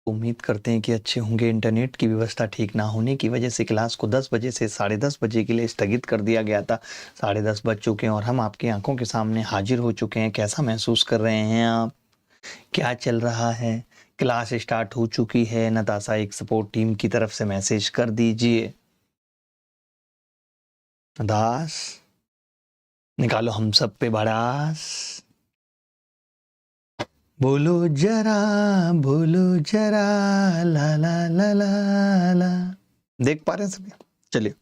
उम्मीद करते हैं कि अच्छे होंगे। इंटरनेट की व्यवस्था ठीक ना होने की वजह से क्लास को 10 बजे से 10:30 बजे के लिए स्थगित कर दिया गया था। 10:30 बज चुके हैं और हम आपकी आंखों के सामने हाजिर हो चुके हैं। कैसा महसूस कर रहे हैं आप? क्या चल रहा है? क्लास स्टार्ट हो चुकी है। नताशा एक सपोर्ट टीम की तरफ से मैसेज कर दीजिए। दास निकालो हम सब पे भड़ास। बोलो जरा ला ला ला ला ला। देख पा रहे हैं सभी? चलिए,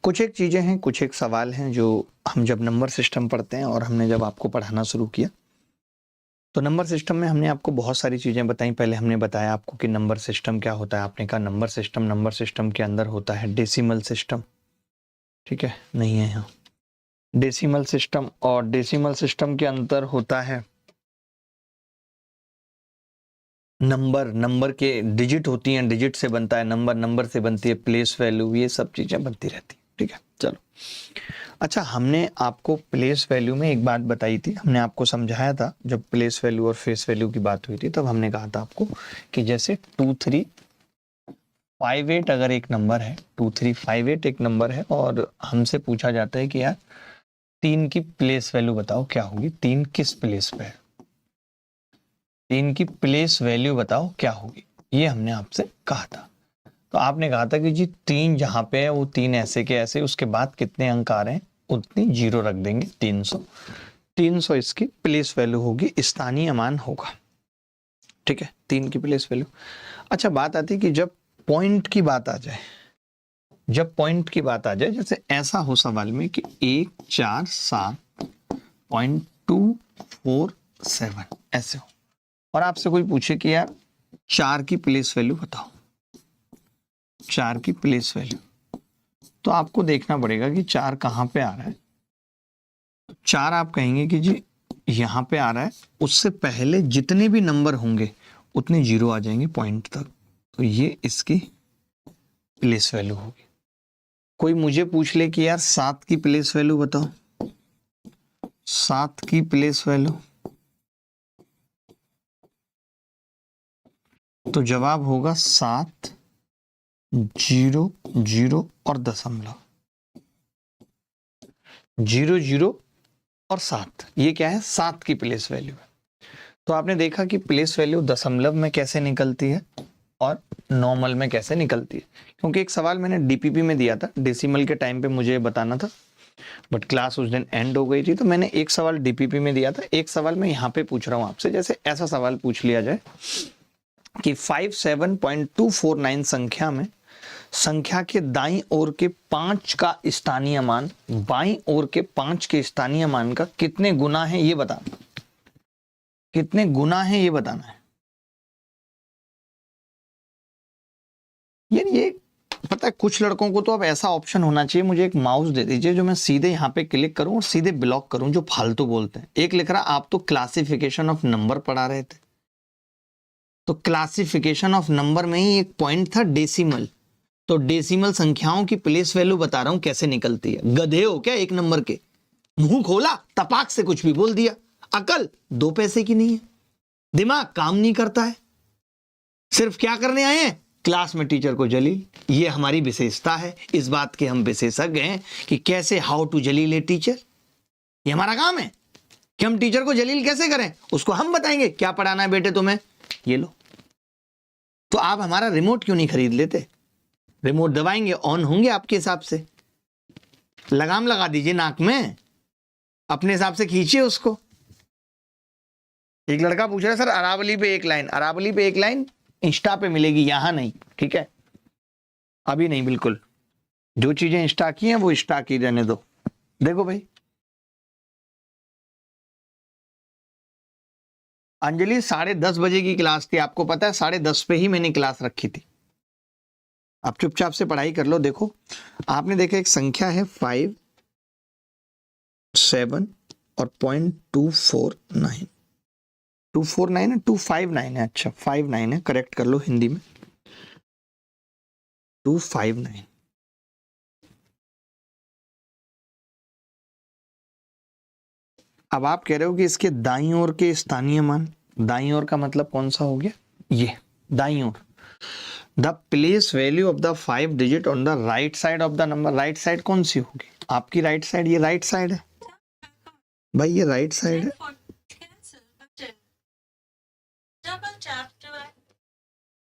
कुछ एक चीजें हैं, कुछ एक सवाल हैं जो हम जब नंबर सिस्टम पढ़ते हैं और हमने जब आपको पढ़ाना शुरू किया तो नंबर सिस्टम में हमने आपको बहुत सारी चीजें बताई। पहले हमने बताया आपको कि नंबर सिस्टम क्या होता है। आपने कहा नंबर सिस्टम के अंदर होता है डेसिमल सिस्टम। ठीक है, नहीं है यहाँ डेसिमल सिस्टम, और डेसिमल सिस्टम के अंदर होता है नंबर के डिजिट होती हैं, डिजिट से बनता है नंबर, नंबर से बनती है प्लेस वैल्यू, ये सब चीजें बनती रहती हैं। ठीक है, चलो। अच्छा, हमने आपको प्लेस वैल्यू में एक बात बताई थी, हमने आपको समझाया था जब प्लेस वैल्यू और फेस वैल्यू की बात हुई थी, तब हमने कहा था आपको कि जैसे 2358 अगर एक नंबर है, 2358 एक नंबर है और हमसे पूछा जाता है कि यार 3 की प्लेस वैल्यू बताओ क्या होगी। 3 किस प्लेस पे है, 3 की प्लेस वैल्यू बताओ क्या होगी, ये हमने आपसे कहा था। तो आपने कहा था कि जी 3 जहां पे है वो 3 ऐसे के ऐसे, उसके बाद कितने अंक आ रहे हैं उतनी जीरो रख देंगे। 300 इसकी प्लेस वैल्यू होगी, स्थानीय मान होगा। ठीक है, 3 की प्लेस वैल्यू। अच्छा, बात आती है कि जब पॉइंट की बात आ जाए, जैसे ऐसा हो सवाल में कि 147.247 ऐसे हो और आपसे कोई पूछे कि यार 4 की प्लेस वैल्यू बताओ, 4 की प्लेस वैल्यू, तो आपको देखना पड़ेगा कि 4 कहां पे आ रहा है। 4 आप कहेंगे कि जी यहां पे आ रहा है, उससे पहले जितने भी नंबर होंगे उतने जीरो आ जाएंगे पॉइंट तक, तो ये इसकी प्लेस वैल्यू होगी। कोई मुझे पूछ ले कि यार 7 की प्लेस वैल्यू बताओ, 7 की प्लेस वैल्यू, तो जवाब होगा 7, 0, 0 और दशमलव, 0, 0 और 7। ये क्या है? 7 की प्लेस वैल्यू है। तो आपने देखा कि प्लेस वैल्यू दशमलव में कैसे निकलती है और नॉर्मल में कैसे निकलती है, क्योंकि एक सवाल मैंने डीपीपी में दिया था, डेसिमल के टाइम पे मुझे बताना था, बट क्लास उस दिन एंड हो गई थी, तो मैंने एक सवाल डीपीपी में दिया था, एक सवाल मैं यहाँ पे पूछ रहा हूँ आपसे। जैसे ऐसा सवाल पूछ लिया जाए कि 57.249 संख्या में संख्या के दाईं ओर के 5 का स्थानीय मान बाईं ओर के 5 के स्थानीय मान का कितने गुना है, ये बताना। कितने गुना है ये बताना है। यार ये पता है, कुछ लड़कों को तो अब ऐसा ऑप्शन होना चाहिए, मुझे एक माउस दे दीजिए जो मैं सीधे यहाँ पे क्लिक करूं और सीधे ब्लॉक करूं जो फालतू बोलते हैं। एक लिख रहा, आप तो क्लासिफिकेशन ऑफ नंबर पढ़ा रहे थे, तो क्लासिफिकेशन ऑफ नंबर में ही एक पॉइंट था डेसिमल, तो डेसिमल संख्याओं की प्लेस वैल्यू बता रहा हूं कैसे निकलती है। गधे हो क्या? एक नंबर के मुंह खोला, तपाक से कुछ भी बोल दिया। अकल 2 पैसे की नहीं है, दिमाग काम नहीं करता है, सिर्फ क्या करने आए हैं? क्लास में टीचर को जलील। ये हमारी विशेषता है, इस बात के हम विशेषज्ञ हैं कि कैसे हाउ टू जलील ए टीचर। ये हमारा काम है कि हम टीचर को जलील कैसे करें, उसको हम बताएंगे। क्या पढ़ाना है बेटे तुम्हें, ये लो। तो आप हमारा रिमोट क्यों नहीं खरीद लेते? रिमोट दबाएंगे, ऑन होंगे आपके हिसाब से। लगाम लगा दीजिए नाक में, अपने हिसाब से खींचिए उसको। एक लड़का पूछ रहा है सर अरावली पे एक लाइन, अरावली पे एक लाइन इंस्टा पे मिलेगी, यहां नहीं। ठीक है, अभी नहीं, बिल्कुल जो चीजें इंस्टा की हैं वो इंस्टा की रहने दो। देखो भाई, अंजलि 10:30 बजे की क्लास थी, आपको पता है 10:30 पे ही मैंने क्लास रखी थी। आप चुपचाप से पढ़ाई कर लो। देखो, आपने देखा एक संख्या है 5, 7 और .249, 249 है, 259 है। अच्छा 59 है, करेक्ट कर लो हिंदी में, 259। अब आप कह रहे हो कि इसके दाईं ओर के स्थानीय मान, दाईं ओर का मतलब कौन सा हो गया? ये दाईं ओर। The place value of the 5 digit on the right side of the number. Right side कौन सी होगी आपकी? राइट साइड, ये राइट साइड है भाई, ये राइट साइड है।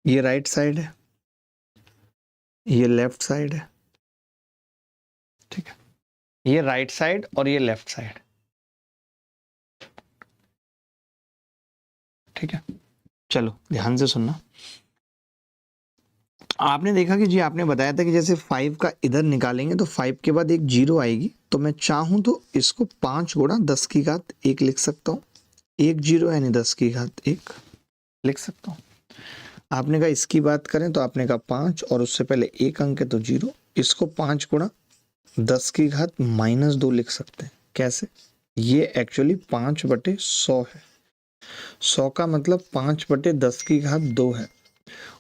ये राइट साइड है, ये लेफ्ट साइड है, ठीक है। ये राइट साइड और ये लेफ्ट साइड, ठीक है। चलो ध्यान से सुनना। आपने देखा कि जी आपने बताया था कि जैसे 5 का इधर निकालेंगे तो 5 के बाद एक 0 आएगी, तो मैं चाहूं तो इसको 5 गुणा 10 की घात 1 लिख सकता हूँ। 1 0 यानी 10 की घात 1 लिख सकता हूँ। आपने कहा इसकी बात करें तो आपने कहा 5 और उससे पहले एक अंक है तो 0। इसको 5 गुणा 10 की घात -2 लिख सकते हैं। कैसे? ये एक्चुअली 5/100 है। 100 का मतलब 5/10 की घात 2 है।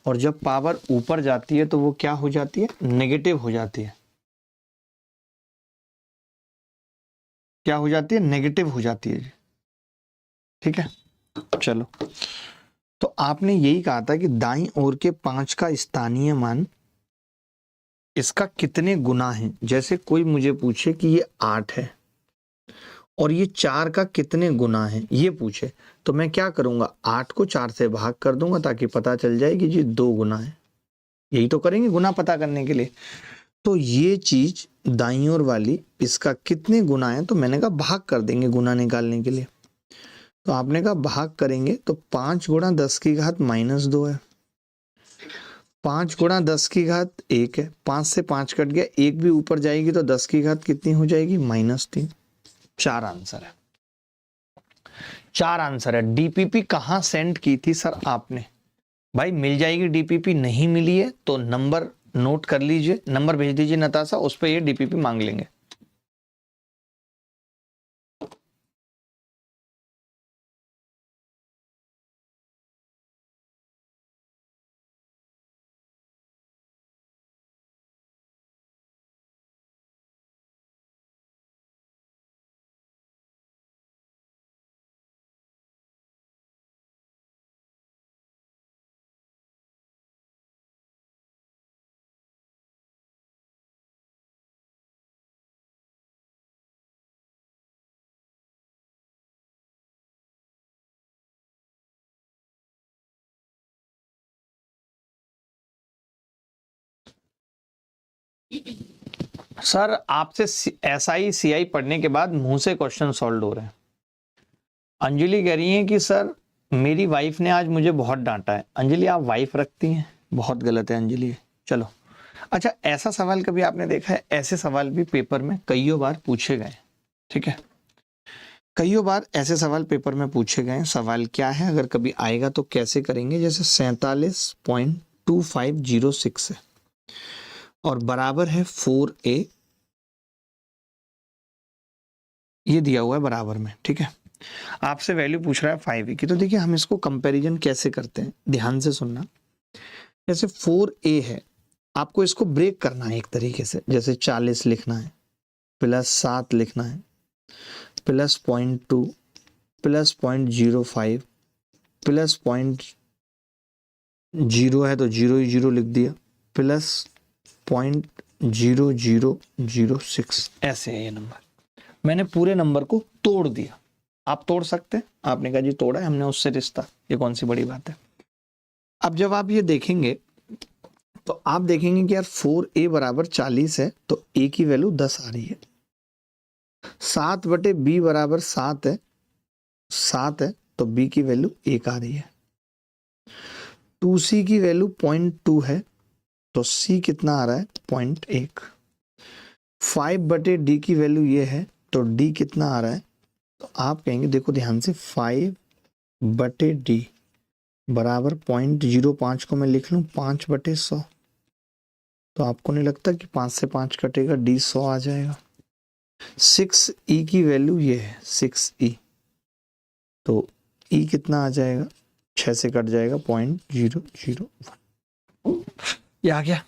और जब पावर ऊपर जाती है तो वो क्या हो जाती है? नेगेटिव हो जाती है। क्या हो जाती है? नेगेटिव हो जाती है, ठीक है। चलो, तो आपने यही कहा था कि दाईं ओर के 5 का स्थानीय मान इसका कितने गुना है। जैसे कोई मुझे पूछे कि ये 8 है और ये 4 का कितने गुना है ये पूछे, तो मैं क्या करूंगा? 8 को 4 से भाग कर दूंगा ताकि पता चल जाए कि जी 2 गुना है। यही तो करेंगे गुना पता करने के लिए। तो ये चीज दाईं ओर वाली इसका कितने गुना है, तो मैंने कहा भाग कर देंगे गुना निकालने के लिए। तो आपने कहा भाग करेंगे तो 5 गुणा 10 की घात -2 है, 5 गुणा 10 की घात 1 है। 5 से 5 कट गया, 1 भी ऊपर जाएगी तो 10 की घात कितनी हो जाएगी? -3। 4 आंसर है। 4 आंसर है। डीपीपी कहाँ सेंड की थी सर आपने? भाई मिल जाएगी डीपीपी, नहीं मिली है तो नंबर नोट कर लीजिए, नंबर भेज दीजिए नताशा, उस पर ये डीपीपी मांग लेंगे। सर आपसे SI CI पढ़ने के बाद मुंह से क्वेश्चन सॉल्व हो रहे हैं। अंजलि कह रही है कि सर मेरी वाइफ ने आज मुझे बहुत डांटा है। अंजलि आप वाइफ रखती हैं? बहुत गलत है अंजलि। चलो, अच्छा ऐसा सवाल कभी आपने देखा है? ऐसे सवाल भी पेपर में कईयों बार पूछे गए, ठीक है। कईयों बार ऐसे सवाल पेपर में पूछे गए। सवाल क्या है, अगर कभी आएगा तो कैसे करेंगे? जैसे 47.2506 है और बराबर है 4A, ये दिया हुआ है बराबर में, ठीक है। आपसे वैल्यू पूछ रहा है 5A की, तो देखिए हम इसको कंपैरिजन कैसे करते हैं, ध्यान से सुनना। जैसे 4A है, आपको इसको ब्रेक करना है एक तरीके से। जैसे 40 लिखना है, +7 लिखना है, +0.2, +0.05, +0 है तो 0 ही 0 लिख दिया, +0.0006। ऐसे है ये नंबर। मैंने पूरे नंबर को तोड़ दिया। आप तोड़ सकते हैं? आपने कहा जी तोड़ा है हमने उससे रिश्ता, ये कौन सी बड़ी बात है। अब जब आप ये देखेंगे तो आप देखेंगे कि यार 4A बराबर 40 है तो A की वैल्यू 10 आ रही है। 7/B बराबर 7 है, 7 है तो B की वैल्यू 1 आ रही है। 2C की वैल्यू 0.2 है तो C कितना आ रहा है? 0.1। 5/D की वैल्यू ये है तो D कितना आ रहा है? तो आप कहेंगे देखो ध्यान से, 5/D बराबर 0.05 को मैं लिख लूँ 5/100। तो आपको नहीं लगता कि 5 से 5 कटेगा, D 100 आ जाएगा। 6E की वैल्यू ये है 6E, तो E कितना आ जाएगा? 6 से कट जाएगा 0.001। ये आ गया।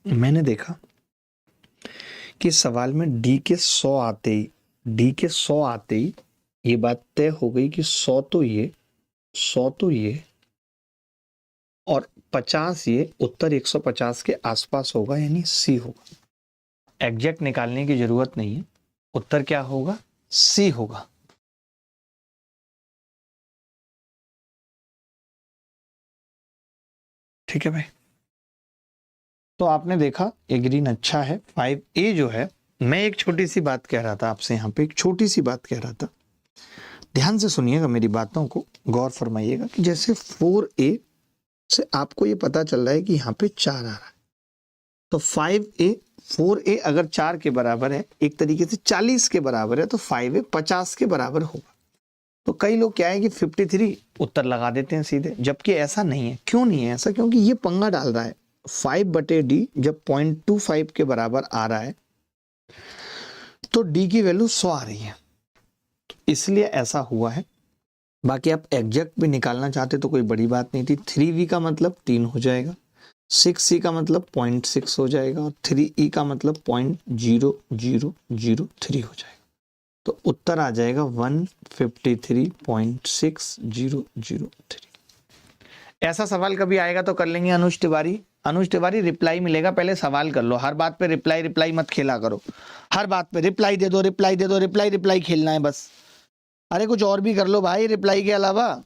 मैंने देखा कि सवाल में D के 100 आते ही ये बात तय हो गई कि 100 तो ये और 50 ये उत्तर 150 के आसपास होगा, यानी सी होगा। एग्जैक्ट निकालने की जरूरत नहीं है, उत्तर क्या होगा, सी होगा। ठीक है भाई, तो आपने देखा ये ग्रीन अच्छा है। 5A जो है, मैं एक छोटी सी बात कह रहा था आपसे, यहाँ पे एक छोटी सी बात कह रहा था, ध्यान से सुनिएगा मेरी बातों को, गौर फरमाइएगा कि जैसे 4A से आपको ये पता चल रहा है कि यहाँ पे 4 आ रहा है, तो 5A 4A अगर 4 के बराबर है, एक तरीके से 40 के बराबर है, तो 5A 50 के बराबर होगा। तो कई लोग क्या है कि 53 उत्तर लगा देते हैं सीधे, जबकि ऐसा नहीं है। क्यों नहीं है ऐसा? क्योंकि ये पंगा डाल रहा है 5/D जब 0.25 के बराबर आ रहा है तो D की वैल्यू 100 आ रही है, तो इसलिए ऐसा हुआ है। बाकी आप एग्जैक्ट भी निकालना चाहते तो कोई बड़ी बात नहीं थी। 3V का मतलब 3 हो जाएगा, 6C का मतलब 0.6 हो जाएगा, और 3E का मतलब 0.0003 हो जाएगा। तो उत्तर आ जाएगा 153.6003। ऐसा सवाल कभी आएगा तो कर लेंगे अनुज तिवारी। अनुज तिवारी रिप्लाई मिलेगा, पहले सवाल कर लो। हर बात पे रिप्लाई रिप्लाई मत खेला करो, हर बात पे रिप्लाई दे दो, रिप्लाई दे दो, रिप्लाई रिप्लाई खेलना है बस। अरे कुछ और भी कर लो भाई रिप्लाई के अलावा।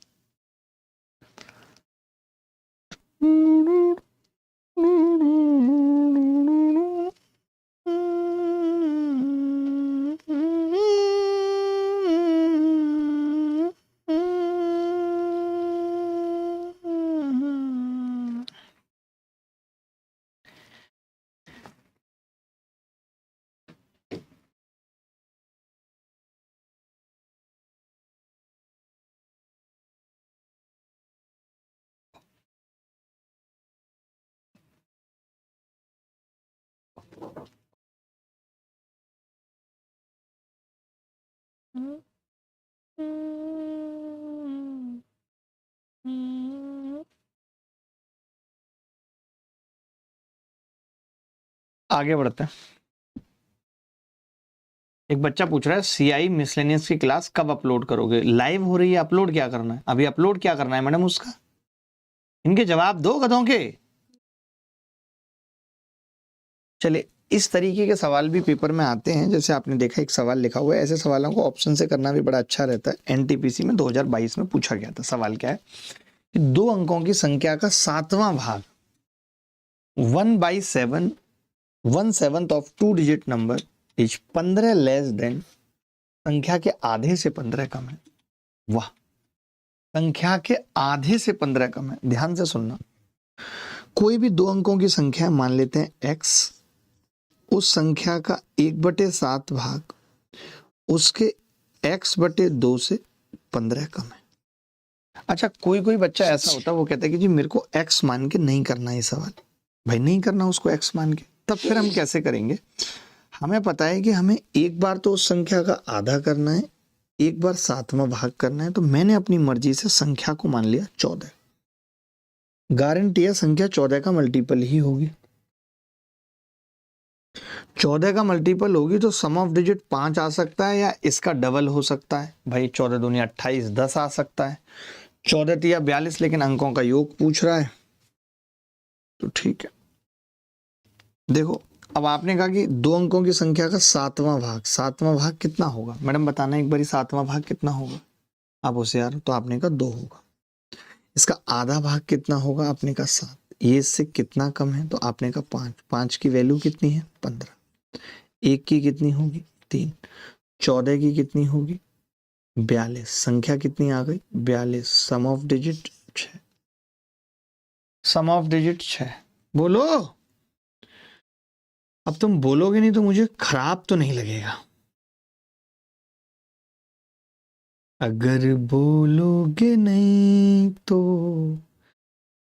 आगे बढ़ते हैं। एक बच्चा पूछ रहा है CI मिसलेनियस की क्लास कब अपलोड करोगे? लाइव हो रही है, अपलोड क्या करना है? अभी अपलोड क्या करना है मैडम उसका? इनके जवाब दो गधों के। चलिए, इस तरीके के सवाल भी पेपर में आते हैं। जैसे आपने देखा एक सवाल लिखा हुआ है, ऐसे सवालों को ऑप्शन से करना भी बड़ा अच्छा रहता है। NTPC में 2022 में पूछा गया था। सवाल क्या है कि 2 अंकों की संख्या का 7वां भाग 1/7 1/7 of 2 digit number is 15 less than, संख्या के आधे से 15 कम है। वाह, संख्या के आधे से 15 कम है। ध्यान से सुनना, कोई भी 2 अंकों की संख्या मान लेते हैं x, उस संख्या का 1/7 भाग उसके x/2 से 15 कम है। अच्छा, कोई कोई बच्चा ऐसा होता है वो कहता है कि जी मेरे को x मान के नहीं करना है सवाल। भाई नहीं करना उसको x मान के, तब फिर हम कैसे करेंगे? हमें पता है कि हमें एक बार तो उस संख्या का आधा करना है, एक बार 7वां भाग करना है। तो मैंने अपनी मर्जी से संख्या को मान लिया 14। गारंटी है संख्या 14 का मल्टीपल ही होगी। 14 का मल्टीपल होगी तो सम ऑफ डिजिट 5 आ सकता है या इसका डबल हो सकता है। भाई 14 दूनी 28, 10 आ सकता है। 14 तिया 42, लेकिन अंकों का योग पूछ रहा है तो ठीक है। देखो, अब आपने कहा कि 2 अंकों की संख्या का 7वां भाग, 7वां भाग कितना होगा मैडम बताना एक बारी, 7वां भाग कितना होगा? आप होशियार हो तो आपने कहा 2 होगा। इसका आधा भाग कितना होगा? आपने कहा 7। ये इससे कितना कम है? तो आपने कहा 5। 5 की वैल्यू कितनी है? 15। 1 की कितनी होगी? 3। 14 की कितनी होगी? 42। संख्या कितनी आ गई? 42। Sum of digit 6। Sum of digit 6। बोलो, अब तुम बोलोगे नहीं तो मुझे खराब तो नहीं लगेगा। अगर बोलोगे नहीं तो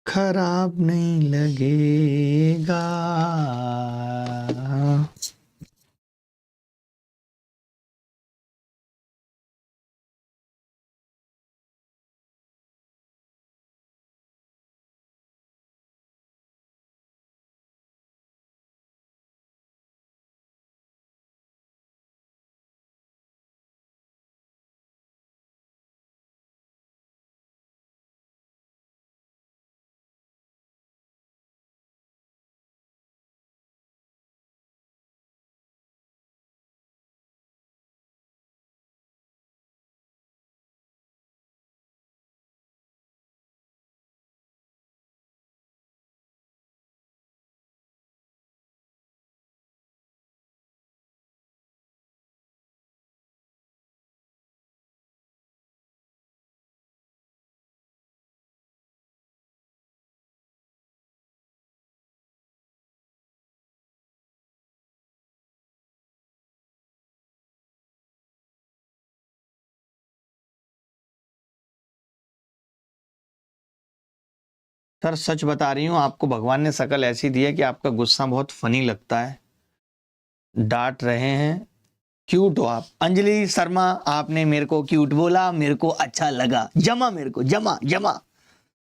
खराब नहीं लगेगा। सर सच बता रही हूँ, आपको भगवान ने शकल ऐसी दी है कि आपका गुस्सा बहुत फनी लगता है, डांट रहे हैं, क्यूट हो आप। अंजलि शर्मा, आपने मेरे को क्यूट बोला, मेरे को अच्छा लगा, जमा मेरे को, जमा जमा।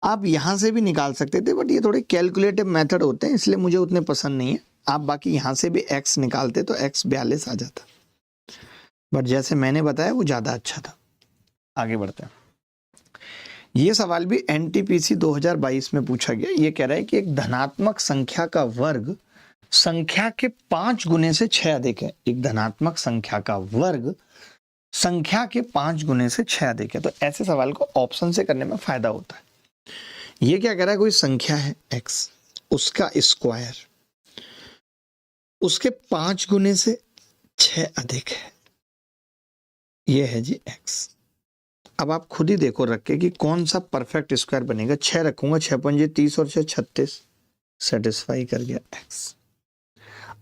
आप यहां से भी निकाल सकते थे, बट ये थोड़े कैलकुलेटिव मेथड होते हैं, इसलिए मुझे उतने पसंद नहीं है। आप बाकी यहां से भी x निकालते तो x 42 आ जाता, बट जैसे मैंने बताया वो ज्यादा अच्छा था। आगे बढ़ते हैं। ये सवाल भी एनटीपीसी 2022 में पूछा गया। ये कह रहा है कि एक धनात्मक संख्या का वर्ग संख्या के 5 गुने से 6 अधिक है। एक धनात्मक संख्या का वर्ग संख्या के 5 गुने से 6 अधिक है। तो ऐसे सवाल को ऑप्शन से करने में फायदा होता है। ये क्या कह रहा है, कोई संख्या है x, उसका स्क्वायर उसके 5 गुने से 6 अधिक है, ये है जी x। अब आप खुद ही देखो रख के कि कौन सा परफेक्ट स्क्वायर बनेगा। 6 रखूंगा, 6 पंजे 30 और 6 36, सेटिस्फाई कर गया x।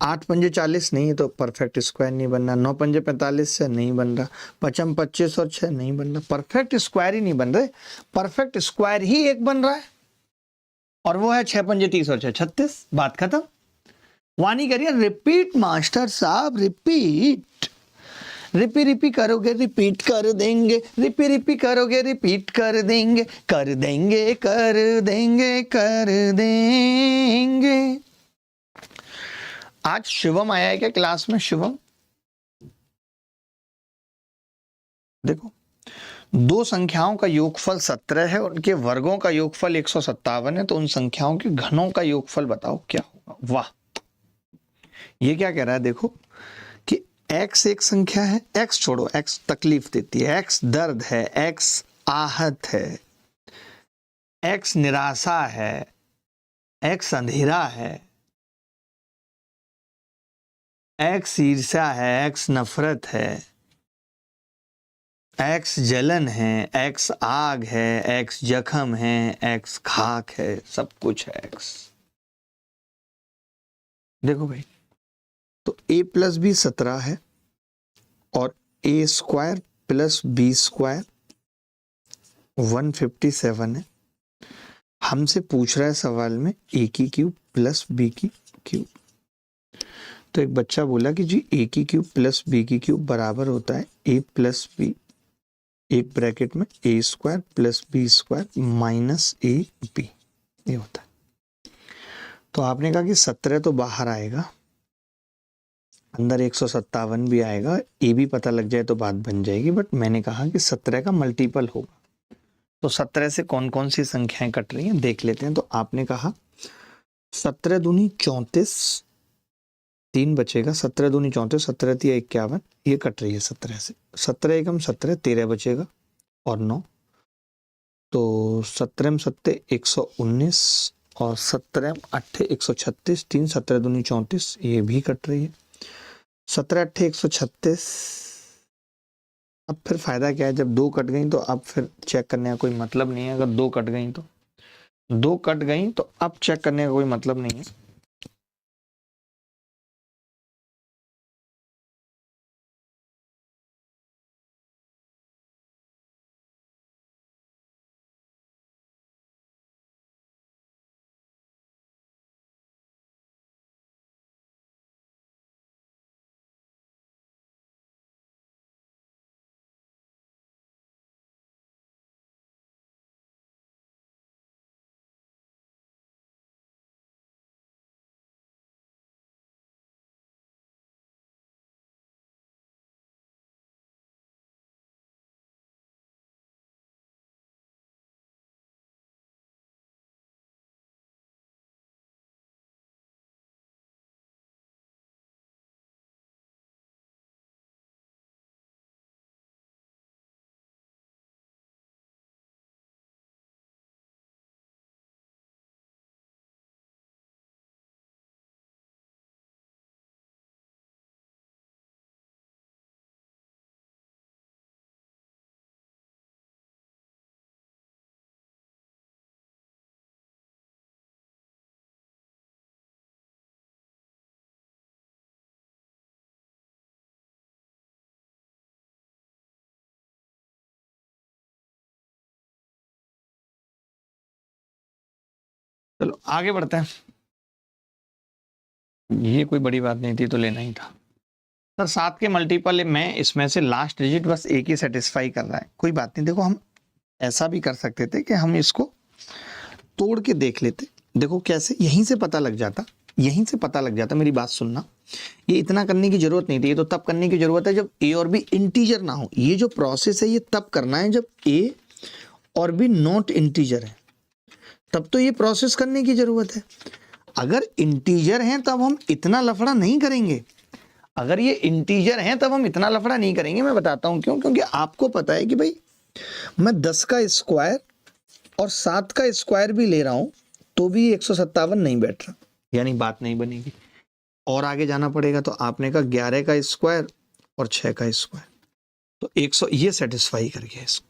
8 पंजे 40 नहीं है तो परफेक्ट स्क्वायर नहीं बन रहा। 9 पंजे 45 से नहीं बन रहा। 5 25 और 6 नहीं बन रहा। परफेक्ट स्क्वायर ही नहीं बन रहे। परफेक्ट स्क्वायर ही एक बन रहा है और वो है 6 पंजे 30 और 6 36। बात खत्म। वानी करिए रिपीट मास्टर साहब, रिपीट। रिपी रिपी करोगे रिपीट कर देंगे, रिपी रिपी करोगे रिपीट कर देंगे, कर देंगे कर देंगे कर देंगे। आज शिवम आया है क्या क्लास में? शिवम देखो, दो संख्याओं का योगफल 17 है, उनके वर्गों का योगफल 157 है, तो उन संख्याओं के घनों का योगफल बताओ क्या होगा। वाह, ये क्या कह रहा है देखो कि x एक संख्या है, x छोड़ो, x तकलीफ देती है, x दर्द है, x आहत है, x निराशा है, x अंधेरा है, x ईर्ष्या है, x नफरत है, x जलन है, x आग है, x जख्म है, x खाक है, सब कुछ है x। देखो भाई, तो a प्लस बी 17 है और a square plus B square 157 है। हमसे पूछ रहा है सवाल में a की क्यूब प्लस b की क्यूब। तो एक बच्चा बोला कि जी a की क्यूब प्लस b की क्यूब बराबर होता है a प्लस बी, एक ब्रैकेट में a square plus B square minus A B, ये होता है। तो आपने कहा कि 17 तो बाहर आएगा, अंदर 157 भी आएगा, ए भी पता लग जाए तो बात बन जाएगी, बट मैंने कहा कि 17 का मल्टीपल होगा। तो 17 से कौन कौन सी संख्याएं कट रही हैं देख लेते हैं। तो आपने कहा 17 दूनी 34, 3 बचेगा, 17 दूनी 34, 17 तिया 51, ये कट रही है 17 से। 17 एकम 17, 13 बचेगा और 9, तो 17 में 7 119 और 17 8 136, 3 17 दूनी 34, ये भी कट रही है। 17 8 136। अब फिर फायदा क्या है, जब 2 कट गई तो अब फिर चेक करने का कोई मतलब नहीं है। अगर 2 कट गई तो 2 कट गई तो अब चेक करने का कोई मतलब नहीं है। चलो आगे बढ़ते हैं। ये कोई बड़ी बात नहीं थी, तो लेना ही था सर। 7 के मल्टीपल में इसमें से लास्ट डिजिट बस एक ही सेटिस्फाई कर रहा है, कोई बात नहीं। देखो हम ऐसा भी कर सकते थे कि हम इसको तोड़ के देख लेते। देखो कैसे, यहीं से पता लग जाता, यहीं से पता लग जाता। मेरी बात सुनना, ये इतना करने की जरूरत नहीं थी। ये तो तब करने की जरूरत है जब ए और बी इंटीजर ना हो। ये जो प्रोसेस है ये तब करना है जब ए और बी नॉट इंटीजर है, तब तो ये प्रोसेस करने की जरूरत है। अगर इंटीजर हैं तब हम इतना लफड़ा नहीं करेंगे। अगर ये इंटीजर हैं तब हम इतना लफड़ा नहीं करेंगे। मैं बताता हूं क्यों। क्योंकि आपको पता है कि भाई मैं 10 का स्क्वायर और 7 का स्क्वायर भी ले रहा हूं तो भी 157 नहीं बैठ रहा, यानी बात नहीं बनेगी। और आगे जाना पड़ेगा। तो आपने कहा 11 का स्क्वायर और 6 का स्क्वायर, तो 100 ये सेटिस्फाई कर गया। इसको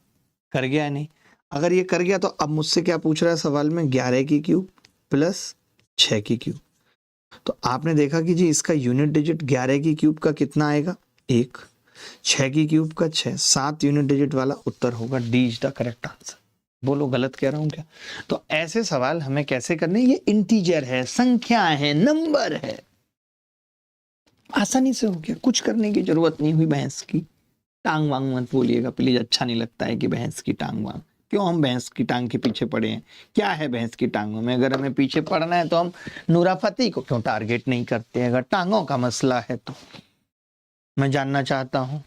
कर गया है नहीं? अगर ये कर गया तो अब मुझसे क्या पूछ रहा है सवाल में, 11 की क्यूब प्लस 6 की क्यूब। तो आपने देखा कि जी इसका यूनिट डिजिट 11 की क्यूब का कितना आएगा, 1, 6 की क्यूब का 6, 7 यूनिट डिजिट वाला उत्तर होगा। D is the correct answer. बोलो गलत कह रहा हूं क्या? तो ऐसे सवाल हमें कैसे करने, ये इंटीजर है, संख्या है, नंबर है, आसानी से हो गया। कुछ करने की जरूरत नहीं हुई। भैंस की टांग वांग मत बोलिएगा प्लीज, अच्छा नहीं लगता है कि भैंस की टांग वांग। क्यों हम भैंस की टांग के पीछे पड़े हैं? क्या है भैंस की टांगों में? अगर हमें पीछे पड़ना है तो हम नूरा फतेही को क्यों टारगेट नहीं करते? अगर टांगों का मसला है तो मैं जानना चाहता हूं।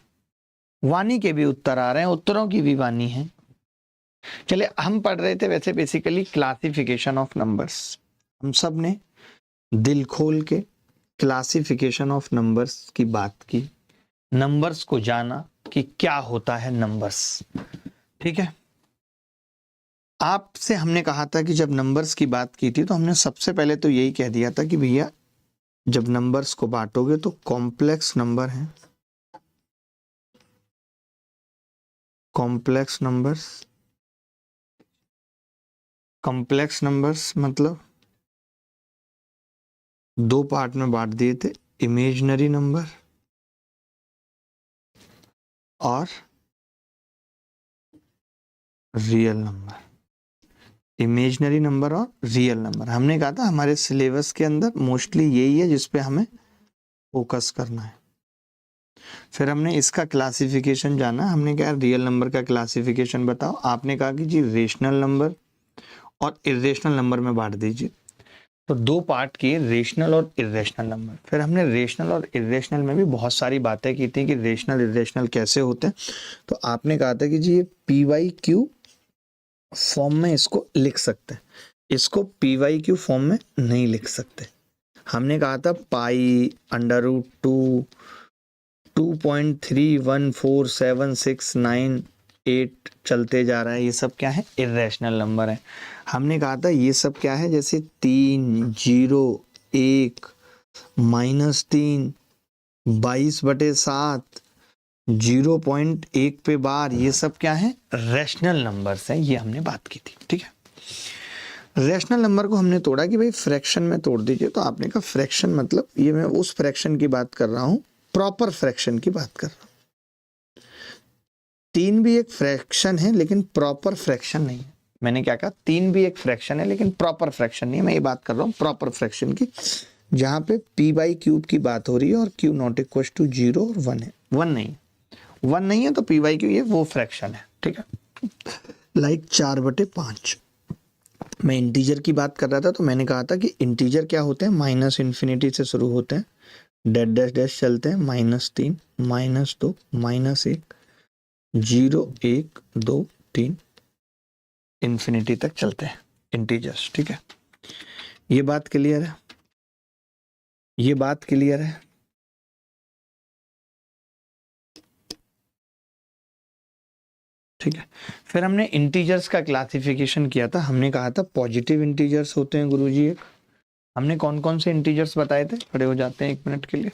वाणी के भी उत्तर आ रहे हैं, उत्तरों की भी वाणी है। चले, हम पढ़ रहे थे वैसे बेसिकली क्लासिफिकेशन ऑफ नंबर्स। हम सब ने दिल खोल के क्लासिफिकेशन ऑफ नंबर्स की बात की, नंबर्स को जाना कि क्या होता है नंबर्स। ठीक है, आपसे हमने कहा था कि जब नंबर्स की बात की थी तो हमने सबसे पहले तो यही कह दिया था कि भैया जब नंबर्स को बांटोगे तो कॉम्प्लेक्स नंबर है, कॉम्प्लेक्स नंबर्स। कॉम्प्लेक्स नंबर्स मतलब दो पार्ट में बांट दिए थे, इमेजिनरी नंबर और रियल नंबर। इमेजिनरी नंबर और रियल नंबर, हमने कहा था हमारे सिलेबस के अंदर मोस्टली यही है जिस पे हमें फोकस करना है। फिर हमने इसका क्लासिफिकेशन जाना। हमने कहा रियल नंबर का क्लासिफिकेशन बताओ। आपने कहा कि जी रेशनल नंबर और इरेशनल नंबर में बांट दीजिए। तो दो पार्ट किए, रेशनल और इरेशनल नंबर। फिर हमने रेशनल और इरेशनल में भी बहुत सारी बातें की थी कि रेशनल इरेशनल कैसे होते हैं। तो आपने कहा था कि जी ये PYQ फॉर्म में इसको लिख सकते हैं, इसको PYQ फॉर्म में नहीं लिख सकते। हमने कहा था पाई √2 2.314769 चलते जा रहा है, ये सब क्या है, इरेशनल नंबर है। हमने कहा था ये सब क्या है, जैसे 3, 0, 1, -3, 22/7, 0.1 पे बार, ये सब क्या है, रैशनल नंबर्स हैं। ये हमने बात की थी। ठीक है, रैशनल नंबर को हमने तोड़ा कि भाई फ्रैक्शन में तोड़ दीजिए। तो आपने कहा फ्रैक्शन मतलब, ये मैं उस फ्रैक्शन की बात कर रहा हूं, प्रॉपर फ्रैक्शन की बात कर रहा हूं। 3 भी एक फ्रैक्शन है लेकिन प्रॉपर फ्रैक्शन नहीं है। मैंने क्या कहा, 3 भी एक फ्रैक्शन है लेकिन प्रॉपर फ्रैक्शन नहीं है। मैं ये बात कर रहा हूँ प्रॉपर फ्रैक्शन की, जहां पे P/Q की बात हो रही है और Q ≠ 0 और 1 है। 1 नहीं है तो P/Q ये वो फ्रैक्शन है। ठीक है, लाइक 4/5। मैं इंटीजर की बात कर रहा था तो मैंने कहा था कि इंटीजर क्या होते हैं, -∞ से शुरू होते हैं, डैश डैश डैश चलते हैं, -3, -2, -1, 0, 1, 2, 3 इन्फिनिटी तक चलते हैं इंटीजर्स। ठीक है, ये बात क्लियर है, ये बात क्लियर है। ठीक है, फिर हमने इंटीजर्स का क्लासिफिकेशन किया था। हमने कहा था पॉजिटिव इंटीजर्स होते हैं गुरुजी एक। हमने कौन कौन से इंटीजर्स बताए थे, खड़े हो जाते हैं 1 मिनट के लिए।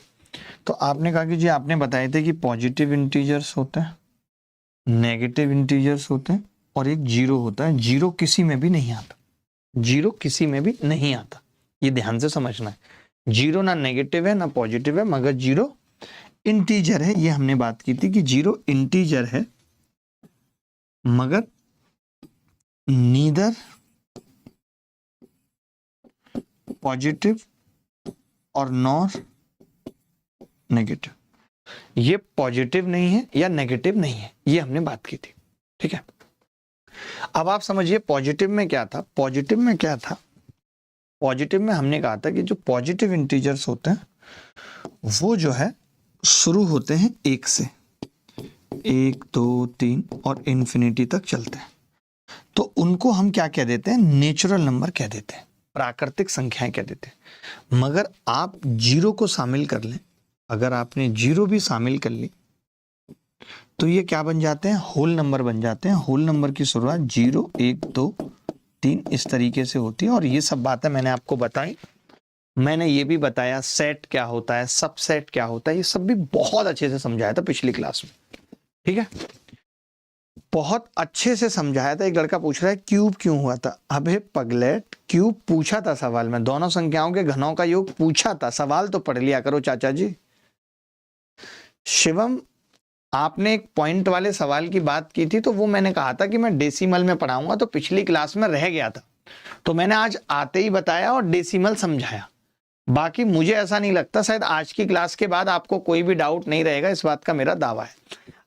तो आपने कहा कि जी आपने बताए थे कि पॉजिटिव इंटीजर्स होते हैं, नेगेटिव इंटीजर्स होते हैं और एक जीरो होता है। जीरो किसी में भी नहीं आता, जीरो किसी में भी नहीं आता, ये ध्यान से समझना है। जीरो ना नेगेटिव है ना पॉजिटिव है, मगर जीरो इंटीजर है। ये हमने बात की थी कि जीरो इंटीजर है मगर नीदर पॉजिटिव और नॉर नेगेटिव। ये पॉजिटिव नहीं है या नेगेटिव नहीं है, ये हमने बात की थी, ठीक है। अब आप समझिए पॉजिटिव में क्या था, पॉजिटिव में क्या था, पॉजिटिव में हमने कहा था कि जो पॉजिटिव इंटीजर्स होते हैं वो जो है शुरू होते हैं 1 से, 1 2 3 और इन्फिनिटी तक चलते हैं, तो उनको हम क्या कह देते हैं, नेचुरल नंबर कह देते हैं, प्राकृतिक संख्याएं कह देते हैं। मगर आप जीरो को शामिल कर लें, अगर आपने जीरो भी शामिल कर ली तो ये क्या बन जाते हैं, होल नंबर बन जाते हैं। होल नंबर की शुरुआत 0 1 2 3 इस तरीके से होती है। और ये सब बातें मैंने आपको बताई, मैंने ये भी बताया सेट क्या होता है, सबसेट क्या होता है, ये सब भी बहुत अच्छे से समझाया था पिछली क्लास में, ठीक है, बहुत अच्छे से समझाया था। एक लड़का पूछ रहा है क्यूब क्यों हुआ था। अबे पगलेट, क्यूब पूछा था सवाल में, दोनों संख्याओं के घनों का योग पूछा था, सवाल तो पढ़ लिया करो चाचा जी। शिवम, आपने एक पॉइंट वाले सवाल की बात की थी, तो वो मैंने कहा था कि मैं डेसिमल में पढ़ाऊंगा, तो पिछली क्लास में रह गया था, तो मैंने आज आते ही बताया और डेसिमल समझाया। बाकी मुझे ऐसा नहीं लगता, शायद आज की क्लास के बाद आपको कोई भी डाउट नहीं रहेगा, इस बात का मेरा दावा है।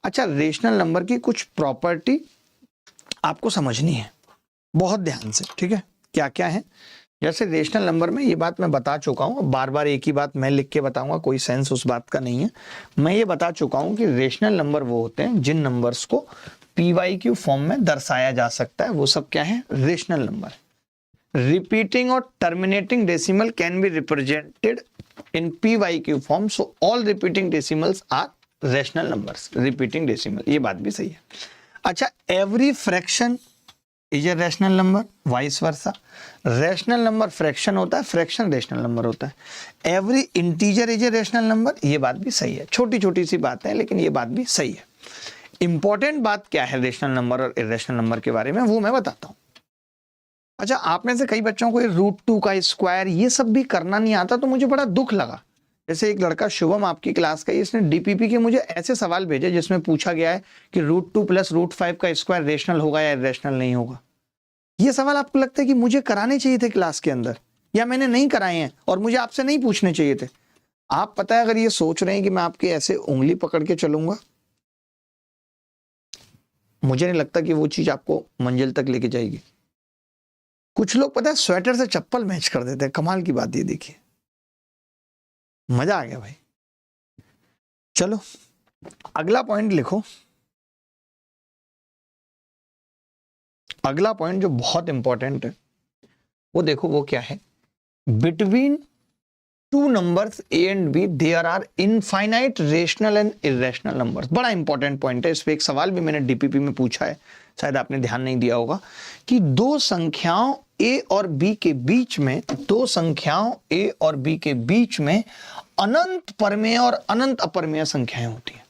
अच्छा, रेशनल नंबर की कुछ प्रॉपर्टी आपको समझनी है बहुत ध्यान से, ठीक है। क्या क्या है, जैसे रेशनल नंबर में ये बात मैं बता चुका हूँ, बार बार एक ही बात मैं लिख के बताऊंगा, कोई सेंस उस बात का नहीं है। मैं ये बता चुका हूँ कि रेशनल नंबर वो होते हैं जिन नंबर्स को PYQ फॉर्म में दर्शाया जा सकता है, वो सब क्या है, रेशनल नंबर। रिपीटिंग और terminating decimal can be represented in PYQ form, so all repeating decimals are rational numbers. Repeating decimal, ये बात भी सही है। अच्छा, every fraction is a rational number, vice versa. Rational number fraction होता है, fraction rational number होता है। Every integer is a rational number, ये बात भी सही है। छोटी छोटी सी बातें हैं लेकिन ये बात भी सही है। इंपॉर्टेंट बात क्या है रैशनल नंबर और इर्रेशनल नंबर के बारे में, वो मैं बताता हूँ। अच्छा, आप में से कई बच्चों को √2 का स्क्वायर ये सब भी करना नहीं आता, तो मुझे बड़ा दुख लगा। जैसे एक लड़का शुभम आपकी क्लास का, इसने DPP के मुझे ऐसे सवाल भेजे जिसमें पूछा गया है कि √2 + √5 का स्क्वायर रेशनल होगा या इर्रेशनल नहीं होगा। ये सवाल आपको लगता है कि मुझे कराने चाहिए थे क्लास के अंदर, या मैंने नहीं कराए हैं और मुझे आपसे नहीं पूछने चाहिए थे? आप पता है, अगर ये सोच रहे हैं कि मैं आपके ऐसे उंगली पकड़ के चलूंगा, मुझे नहीं लगता कि वो चीज आपको मंजिल तक लेके जाएगी। कुछ लोग पता है स्वेटर से चप्पल मैच कर देते हैं, कमाल की बात ये देखिए, मजा आ गया भाई। चलो अगला पॉइंट लिखो। अगला पॉइंट जो बहुत इंपॉर्टेंट है वो देखो, वो क्या है, between two numbers A and B there are infinite rational and irrational numbers. बड़ा इंपॉर्टेंट पॉइंट है, इस पे एक सवाल भी मैंने DPP में पूछा है, शायद आपने ध्यान नहीं दिया होगा, कि दो संख्याओं A और B के बीच में, दो संख्याओं A और B के बीच में अनंत परमेय और अनंत अपरमेय संख्याएं होती हैं।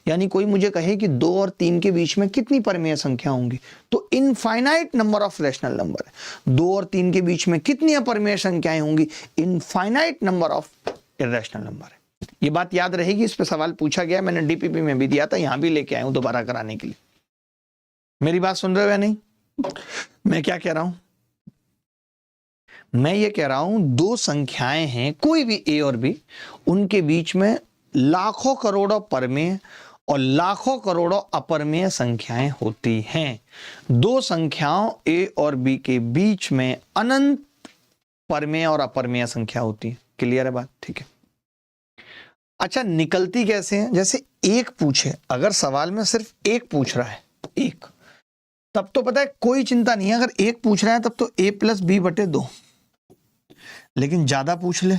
यानी कोई मुझे कहे कि 2 और 3 के बीच में कितनी परमेय संख्या होंगी, तो infinite number of rational number है। 2 और 3 के बीच में कितनी अपरमेय संख्याएं होंगी, infinite number of irrational number है। ये बात याद रहेगी, इस पे सवाल पूछा गया, मैंने DPP में भी दिया था, यहां भी लेके आया हूं दोबारा कराने के लिए। मेरी बात सुन रहे हो या नहीं? मैं क्या कह रहा हूं, मैं ये कह रहा हूं दो संख्याएं हैं कोई भी A और B, उनके बीच में लाखों करोड़ों परमेय और लाखों करोड़ों अपरमेय संख्याएं होती हैं। दो संख्याओं A और B के बीच में अनंत परमेय और अपरमेय संख्या होती है। क्लियर है बात? ठीक है। अच्छा, निकलती कैसे है? जैसे एक पूछे, अगर सवाल में सिर्फ एक पूछ रहा है, एक, तब तो पता है कोई चिंता नहीं है, अगर एक पूछ रहा है तब तो A + B/2। लेकिन ज्यादा पूछ ले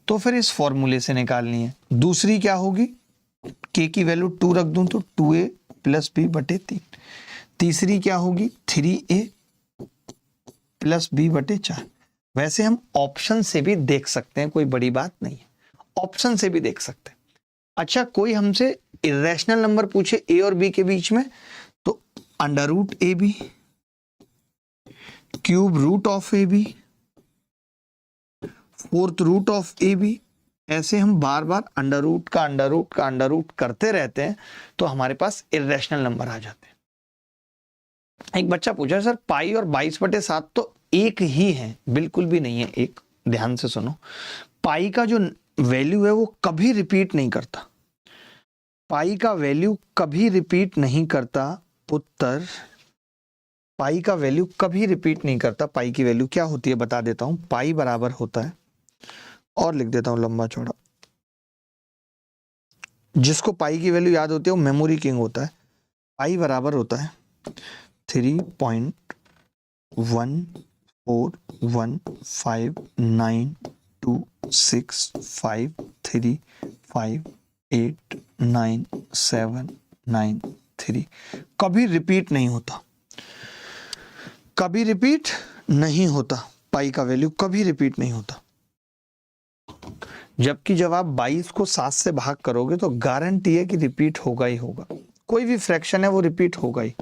तो फिर इस फॉर्मूले से निकालनी है। दूसरी क्या होगी, K की वैल्यू 2 रख दूं तो 2A + B/3। तीसरी क्या होगी, 3A + B/4। वैसे हम ऑप्शन से भी देख सकते हैं, कोई बड़ी बात नहीं है, ऑप्शन से भी देख सकते हैं। अच्छा, कोई हमसे इर्रेशनल नंबर पूछे A और B के बीच में, तो √AB, √√AB, 4th√AB, ऐसे हम बार बार अंडर रूट करते रहते हैं, तो हमारे पास इर्रेशनल नंबर आ जाते हैं। एक बच्चा पूछा, सर पाई और 22/7 तो एक ही है। बिल्कुल भी नहीं है एक, ध्यान से सुनो, पाई का जो वैल्यू है वो कभी रिपीट नहीं करता, पाई का वैल्यू कभी रिपीट नहीं करता उत्तर, पाई का वैल्यू कभी रिपीट नहीं करता। पाई की वैल्यू क्या होती है बता देता हूं, पाई बराबर होता है, और लिख देता हूं लंबा चौड़ा, जिसको पाई की वैल्यू याद होती है वो मेमोरी किंग होता है। पाई बराबर होता है 3.11415926589793, कभी रिपीट नहीं होता, कभी रिपीट नहीं होता, पाई का वैल्यू कभी रिपीट नहीं होता। जबकि जब आप 22 को 7 से भाग करोगे तो गारंटी है कि रिपीट होगा ही होगा, कोई भी फ्रैक्शन है वो रिपीट होगा ही।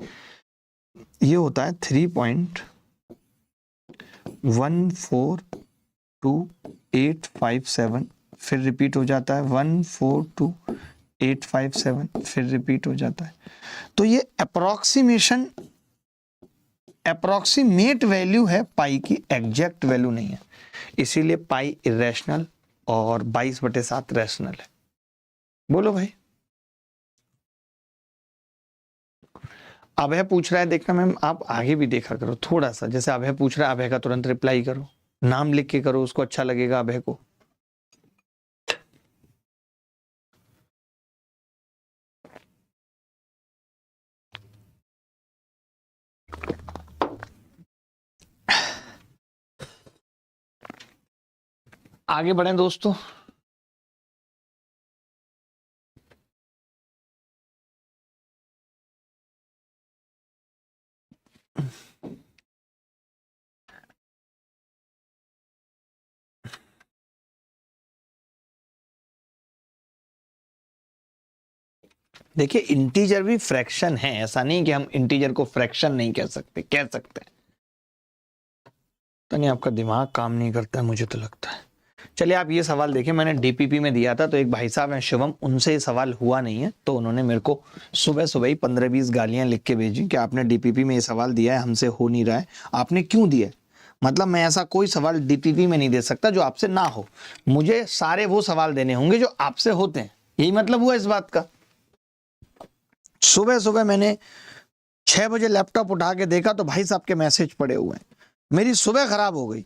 ये होता है 3.142857, फिर रिपीट हो जाता है 142857, फिर रिपीट हो जाता है। तो ये अप्रोक्सीमेट वैल्यू है पाई की, एग्जैक्ट वैल्यू नहीं है, इसीलिए पाई इरेशनल और 22/7 रैशनल है। बोलो भाई। अभय पूछ रहा है, देखना मैम आप आगे भी देखा करो थोड़ा सा, जैसे अभय पूछ रहा है अभय का तुरंत रिप्लाई करो, नाम लिख के करो, उसको अच्छा लगेगा अभय को। आगे बढ़ें दोस्तों। देखिए इंटीजर भी फ्रैक्शन है, ऐसा नहीं कि हम इंटीजर को फ्रैक्शन नहीं कह सकते, कह सकते हैं। तो नहीं, आपका दिमाग काम नहीं करता है मुझे तो लगता है। चलिए आप ये सवाल देखिए, मैंने डीपीपी में दिया था, तो एक भाई साहब हैं शिवम, उनसे ये सवाल हुआ नहीं है, तो उन्होंने मेरे को सुबह सुबह ही 15-20 गालियां लिख के भेजी कि आपने डीपीपी में ये सवाल दिया है, हमसे हो नहीं रहा है, आपने क्यों दिया है। मतलब मैं ऐसा कोई सवाल डीपीपी में नहीं दे सकता जो आपसे ना हो, मुझे सारे वो सवाल देने होंगे जो आपसे होते हैं, यही मतलब हुआ इस बात का। सुबह सुबह मैंने 6 बजे लैपटॉप उठा के देखा तो भाई साहब के मैसेज पड़े हुए हैं, मेरी सुबह खराब हो गई।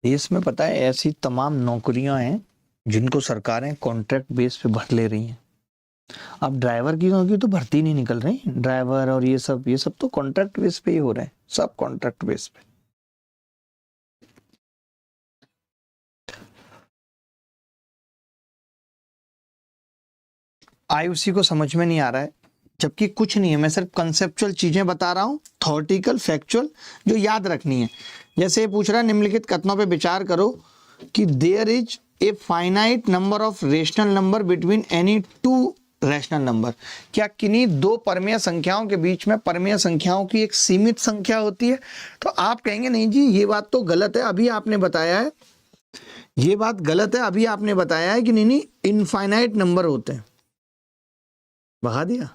देश में पता है ऐसी तमाम नौकरियां हैं जिनको सरकारें कॉन्ट्रैक्ट बेस पे भर ले रही हैं। अब ड्राइवर की नौकरी तो भर्ती नहीं निकल रही, ड्राइवर और ये सब तो कॉन्ट्रैक्ट बेस पे ही हो रहे हैं, सब कॉन्ट्रैक्ट बेस पे। आयुषी को समझ में नहीं आ रहा है, जबकि कुछ नहीं है, मैं सिर्फ कंसेप्चुअल चीजें बता रहा हूं, थॉर्टिकल फैक्चुअल जो याद रखनी है। जैसे ये पूछ रहा है निम्नलिखित कथनों पे विचार करो कि there is a finite number of rational number between any two rational number. क्या किन्हीं दो परमेय संख्याओं के बीच में परमेय संख्याओं की एक सीमित संख्या होती है? तो आप कहेंगे नहीं जी ये बात तो गलत है, अभी आपने बताया है, ये बात गलत है, अभी आपने बताया है कि नहीं इनफाइनाइट नंबर होते हैं। बहा दिया,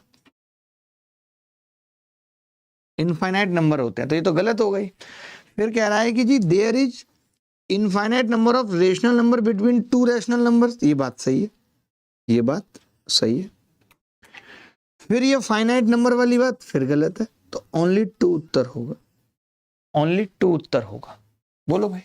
इनफाइनाइट नंबर होते हैं, तो ये तो गलत हो गई। फिर कह रहा है कि जी there is infinite number of rational number between two rational numbers. ये बात सही है, ये बात सही है। फिर ये फाइनाइट नंबर वाली बात फिर गलत है, तो ओनली टू उत्तर होगा, ओनली टू उत्तर होगा। बोलो भाई,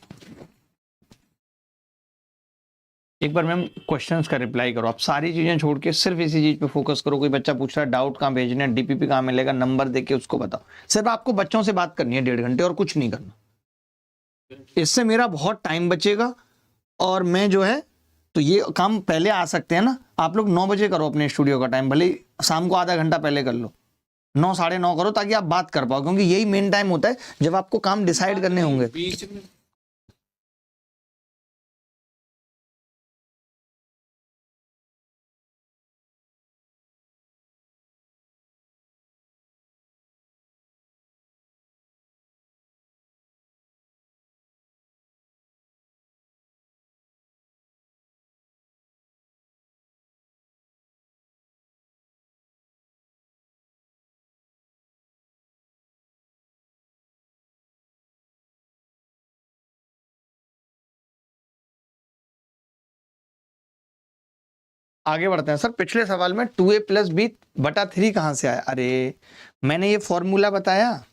एक बार मैम क्वेश्चंस का रिप्लाई करो, आप सारी चीजें छोड़ के सिर्फ इसी चीज पे फोकस करो। कोई बच्चा पूछ रहा है डाउट कहाँ भेजना है, डीपीपी कहाँ मिलेगा, नंबर देके उसको बताओ। सिर्फ आपको बच्चों से बात करनी है 1.5 घंटे और कुछ नहीं करना। इससे मेरा बहुत टाइम बचेगा और मैं जो है तो ये काम पहले आ सकते हैं ना। आप लोग 9 बजे करो अपने स्टूडियो का टाइम, भले ही शाम को आधा घंटा पहले कर लो, 9 साढ़े 9 करो ताकि आप बात कर पाओ, क्योंकि यही मेन टाइम होता है जब आपको काम डिसाइड करने होंगे। बीच में आगे बढ़ते हैं सर। पिछले सवाल में 2a+b/3 कहां से आया? अरे मैंने ये फॉर्मूला बताया,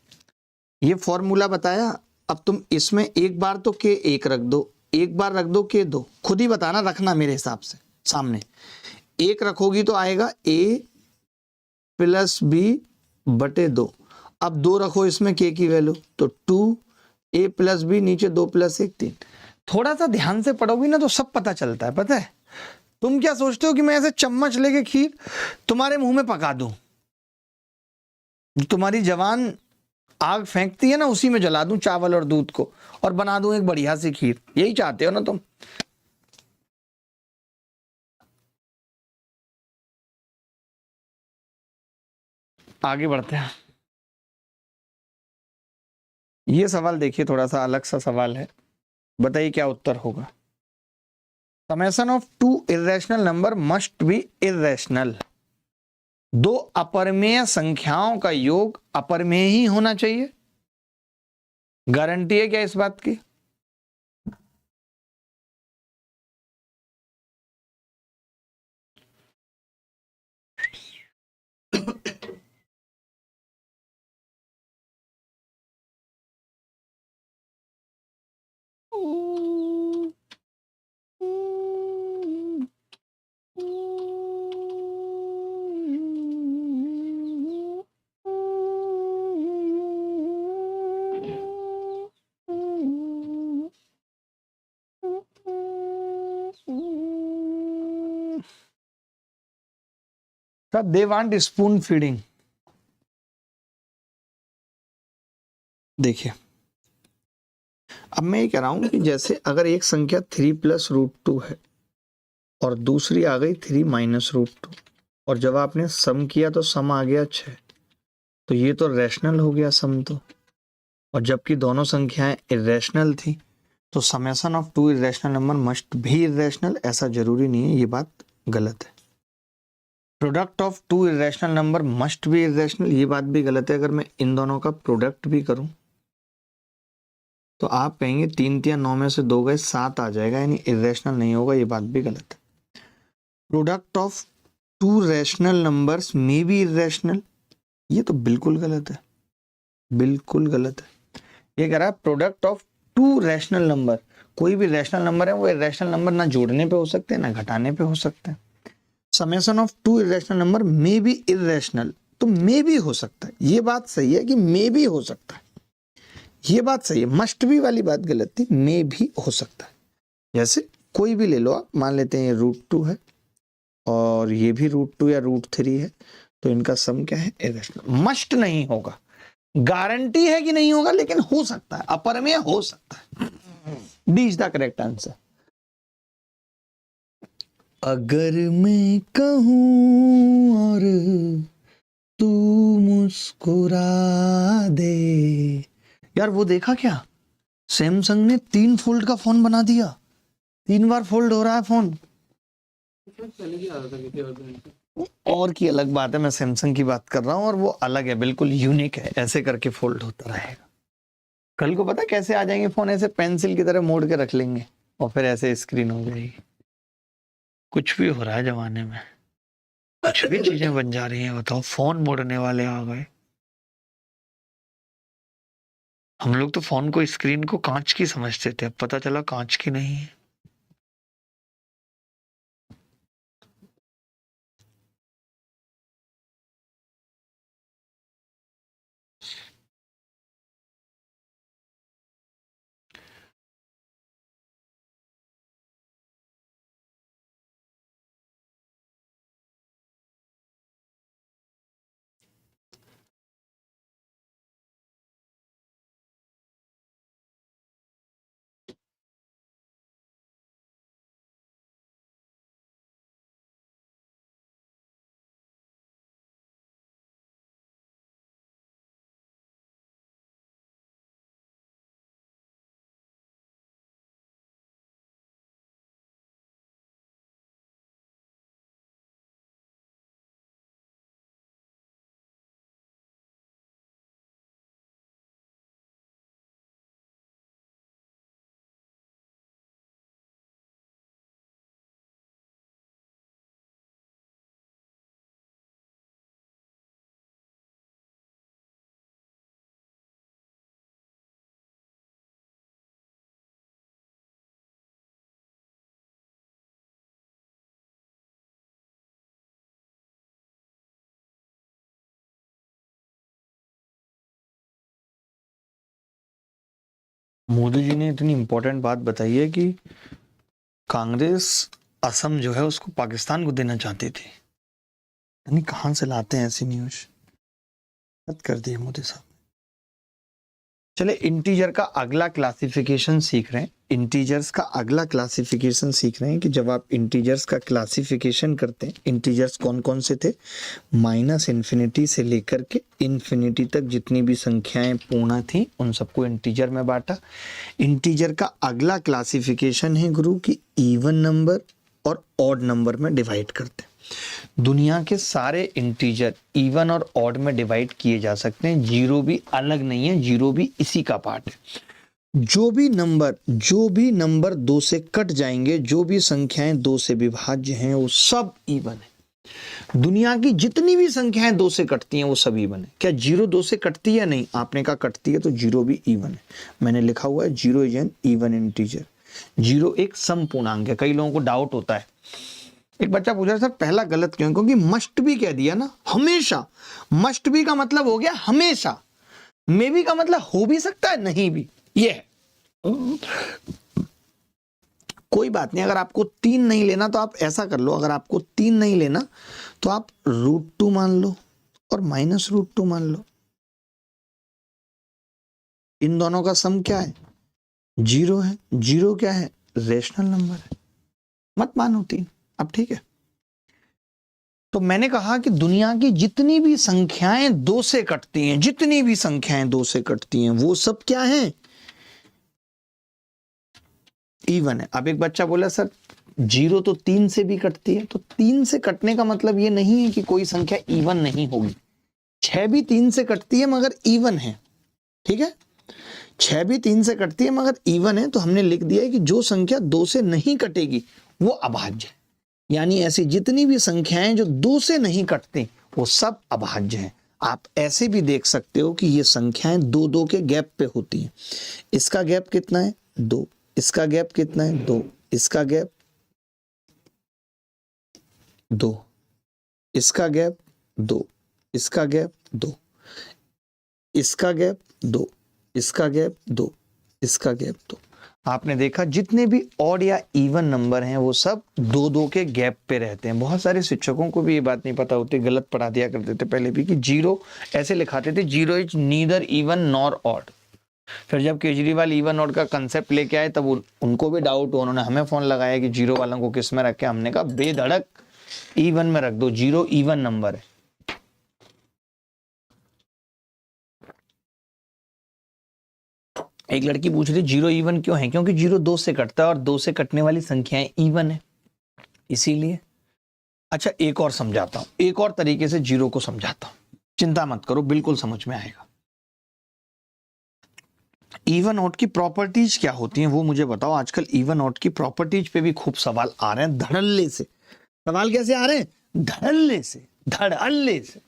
ये फॉर्मूला बताया। अब तुम इसमें एक बार तो के 1 रख दो, एक बार रख दो के 2, खुद ही बताना, रखना मेरे हिसाब से सामने। 1 रखोगी तो आएगा a+b/2। अब 2 रखो इसमें के की वैल्यू तो 2a+b, नीचे 2+1 3। थोड़ा सा ध्यान से पढ़ोगी ना तो सब पता चलता है। पता है तुम क्या सोचते हो कि मैं ऐसे चम्मच लेके खीर तुम्हारे मुंह में पका दूं? तुम्हारी जवान आग फेंकती है ना, उसी में जला दूं चावल और दूध को और बना दूं एक बढ़िया सी खीर। यही चाहते हो ना तुम? आगे बढ़ते हैं। ये सवाल देखिए, थोड़ा सा अलग सा सवाल है, बताइए क्या उत्तर होगा। Summation of two irrational number must be irrational. दो अपरिमेय संख्याओं का योग अपरिमेय ही होना चाहिए। गारंटी है क्या इस बात की? They want spoon feeding. देखिए अब मैं ये कह रहा हूं कि जैसे अगर एक संख्या 3+√2 है और दूसरी आ गई 3-√2, और जब आपने सम किया तो सम आ गया 6, तो ये तो रैशनल हो गया सम तो। और जबकि दोनों संख्याएं इरेशनल थी, तो summation of two irrational number must भी इरेशनल, ऐसा जरूरी नहीं है, ये बात गलत है। Product of two irrational number must be irrational, ये बात भी गलत है। अगर मैं इन दोनों का प्रोडक्ट भी करूं तो आप कहेंगे 3×9 में से 2 गए 7 आ जाएगा, यानी इरेशनल नहीं होगा, ये बात भी गलत है। Product of to rational numbers में बी इरेशनल, ये तो बिल्कुल गलत है, बिल्कुल गलत है। ये कह रहा है product of to rational number, कोई भी रैशनल नंबर है वो इरेशनल नंबर ना जोड़ने पे हो सकते हैं ना घटाने पे हो सकते हैं। Summation of two irrational number may be irrational, तो मे भी हो सकता है, ये बात सही है कि मे भी हो सकता है, ये बात सही है। मस्ट भी वाली बात गलत थी, मे भी हो सकता है। जैसे कोई भी ले लो आप, मान लेते हैं ये √2 है और ये भी √2 या √3 है, तो इनका सम क्या है? इरेशनल। मस्ट नहीं होगा, गारंटी है कि नहीं होगा, लेकिन हो सकता है, अपरिमेय हो सकता है। D is the correct answer. अगर मैं कहूं और तू मुस्कुरा दे। यार वो देखा क्या, सैमसंग ने 3 फोल्ड का फोन बना दिया, 3 बार फोल्ड हो रहा है फोन। चले ही आ रहा था किसी और दिन से। और की अलग बात है, मैं सैमसंग की बात कर रहा हूं और वो अलग है, बिल्कुल यूनिक है, ऐसे करके फोल्ड होता रहेगा। कल को पता कैसे आ जाएंगे फोन, ऐसे पेंसिल की तरह मोड़ के रख लेंगे और फिर ऐसे स्क्रीन हो जाएगी। कुछ भी हो रहा है जमाने में, कुछ भी चीजें बन जा रही हैं। बताओ, फोन मोड़ने वाले आ गए। हम लोग तो फोन को, स्क्रीन को कांच की समझते थे, अब पता चला कांच की नहीं है। मोदी जी ने इतनी इंपॉर्टेंट बात बताई है कि कांग्रेस असम जो है उसको पाकिस्तान को देना चाहती थी। यानी कहां से लाते हैं ऐसी न्यूज, हद कर दी है मोदी साहब। चले इंटीजर का अगला क्लासिफिकेशन सीख रहे हैं। इंटीजर्स का अगला क्लासिफिकेशन सीख रहे हैं कि जब आप इंटीजर्स का क्लासिफिकेशन करते हैं, इंटीजर्स कौन कौन से थे, माइनस इन्फिनिटी से लेकर के इन्फिनिटी तक जितनी भी संख्याएं पूर्ण थी उन सबको इंटीजर में बांटा। इंटीजर का अगला क्लासिफिकेशन है गुरु कि इवन नंबर और ऑड नंबर में डिवाइड करते हैं। दुनिया के सारे इंटीजर इवन और ऑड में डिवाइड किए जा सकते हैं, जीरो भी अलग नहीं है, जीरो भी इसी का पार्ट है। जो भी नंबर दो से कट जाएंगे, जो भी संख्याएं दो से विभाज्य हैं, वो सब इवन है। दुनिया की जितनी भी संख्याएं दो से कटती हैं वो सब इवन है। क्या जीरो दो से कटती है? नहीं। आपने कहा कटती है, तो जीरो भी इवन है। मैंने लिखा हुआ है zero is an even integer. Zero एक समपूर्णांक है। कई लोगों को डाउट होता है, एक बच्चा पूछ रहा है सर पहला गलत क्यों? क्योंकि मस्ट भी कह दिया ना, हमेशा। मस्ट भी का मतलब हो गया हमेशा, मे बी का मतलब हो भी सकता है, नहीं भी। ये है। कोई बात नहीं, अगर आपको 3 नहीं लेना तो आप ऐसा कर लो, अगर आपको 3 नहीं लेना तो आप √2 मान लो और -√2 मान लो। इन दोनों का सम क्या है? जीरो है। जीरो क्या है? रेशनल नंबर है। मत मानो 3। अब ठीक है, तो मैंने कहा कि दुनिया की जितनी भी संख्याएं दो से कटती हैं, जितनी भी संख्याएं दो से कटती हैं, वो सब क्या हैं? इवन है। अब एक बच्चा बोला सर जीरो तो 3 से भी कटती है, तो 3 से कटने का मतलब ये नहीं है कि कोई संख्या इवन नहीं होगी। 6 भी 3 से कटती है मगर इवन है। ठीक है, 6 भी 3 से कटती है मगर इवन है, तो हमने लिख दिया है कि जो संख्या 2 से नहीं कटेगी वो अभाज्य है। यानी ऐसी जितनी भी संख्याएं जो 2 से नहीं कटती वो सब अभाज्य हैं। आप ऐसे भी देख सकते हो कि ये संख्याएं 2-2 के गैप पे होती हैं। इसका गैप कितना है? 2। इसका गैप कितना है? 2। इसका गैप 2। इसका गैप 2। इसका गैप 2। इसका गैप 2। इसका गैप 2। इसका गैप 2। आपने देखा जितने भी ऑड या इवन नंबर हैं वो सब 2-2 के गैप पे रहते हैं। बहुत सारे शिक्षकों को भी ये बात नहीं पता होती, गलत पढ़ा दिया करते थे पहले भी कि जीरो ऐसे लिखाते थे, zero is neither even nor odd. फिर जब केजरीवाल इवन ऑड का कंसेप्ट लेके आए तब उनको भी डाउट हुआ, उन्होंने हमें फोन लगाया कि जीरो वालों को किस में रखे। हमने कहा बेधड़क इवन में रख दो, जीरो इवन नंबर है। एक लड़की पूछ रही जीरो इवन क्यों है? क्योंकि जीरो 2 से कटता है और 2 से कटने वाली संख्याएं इवन है, इसीलिए। अच्छा, एक और समझाता हूं, एक और तरीके से जीरो को समझाता हूं, चिंता मत करो, बिल्कुल समझ में आएगा। इवन ऑड की प्रॉपर्टीज क्या होती हैं वो मुझे बताओ। आजकल इवन ऑड की प्रॉपर्टीज पे भी खूब सवाल आ रहे हैं धड़ल्ले से। सवाल कैसे आ रहे हैं? धड़ल्ले से, धड़ल्ले से।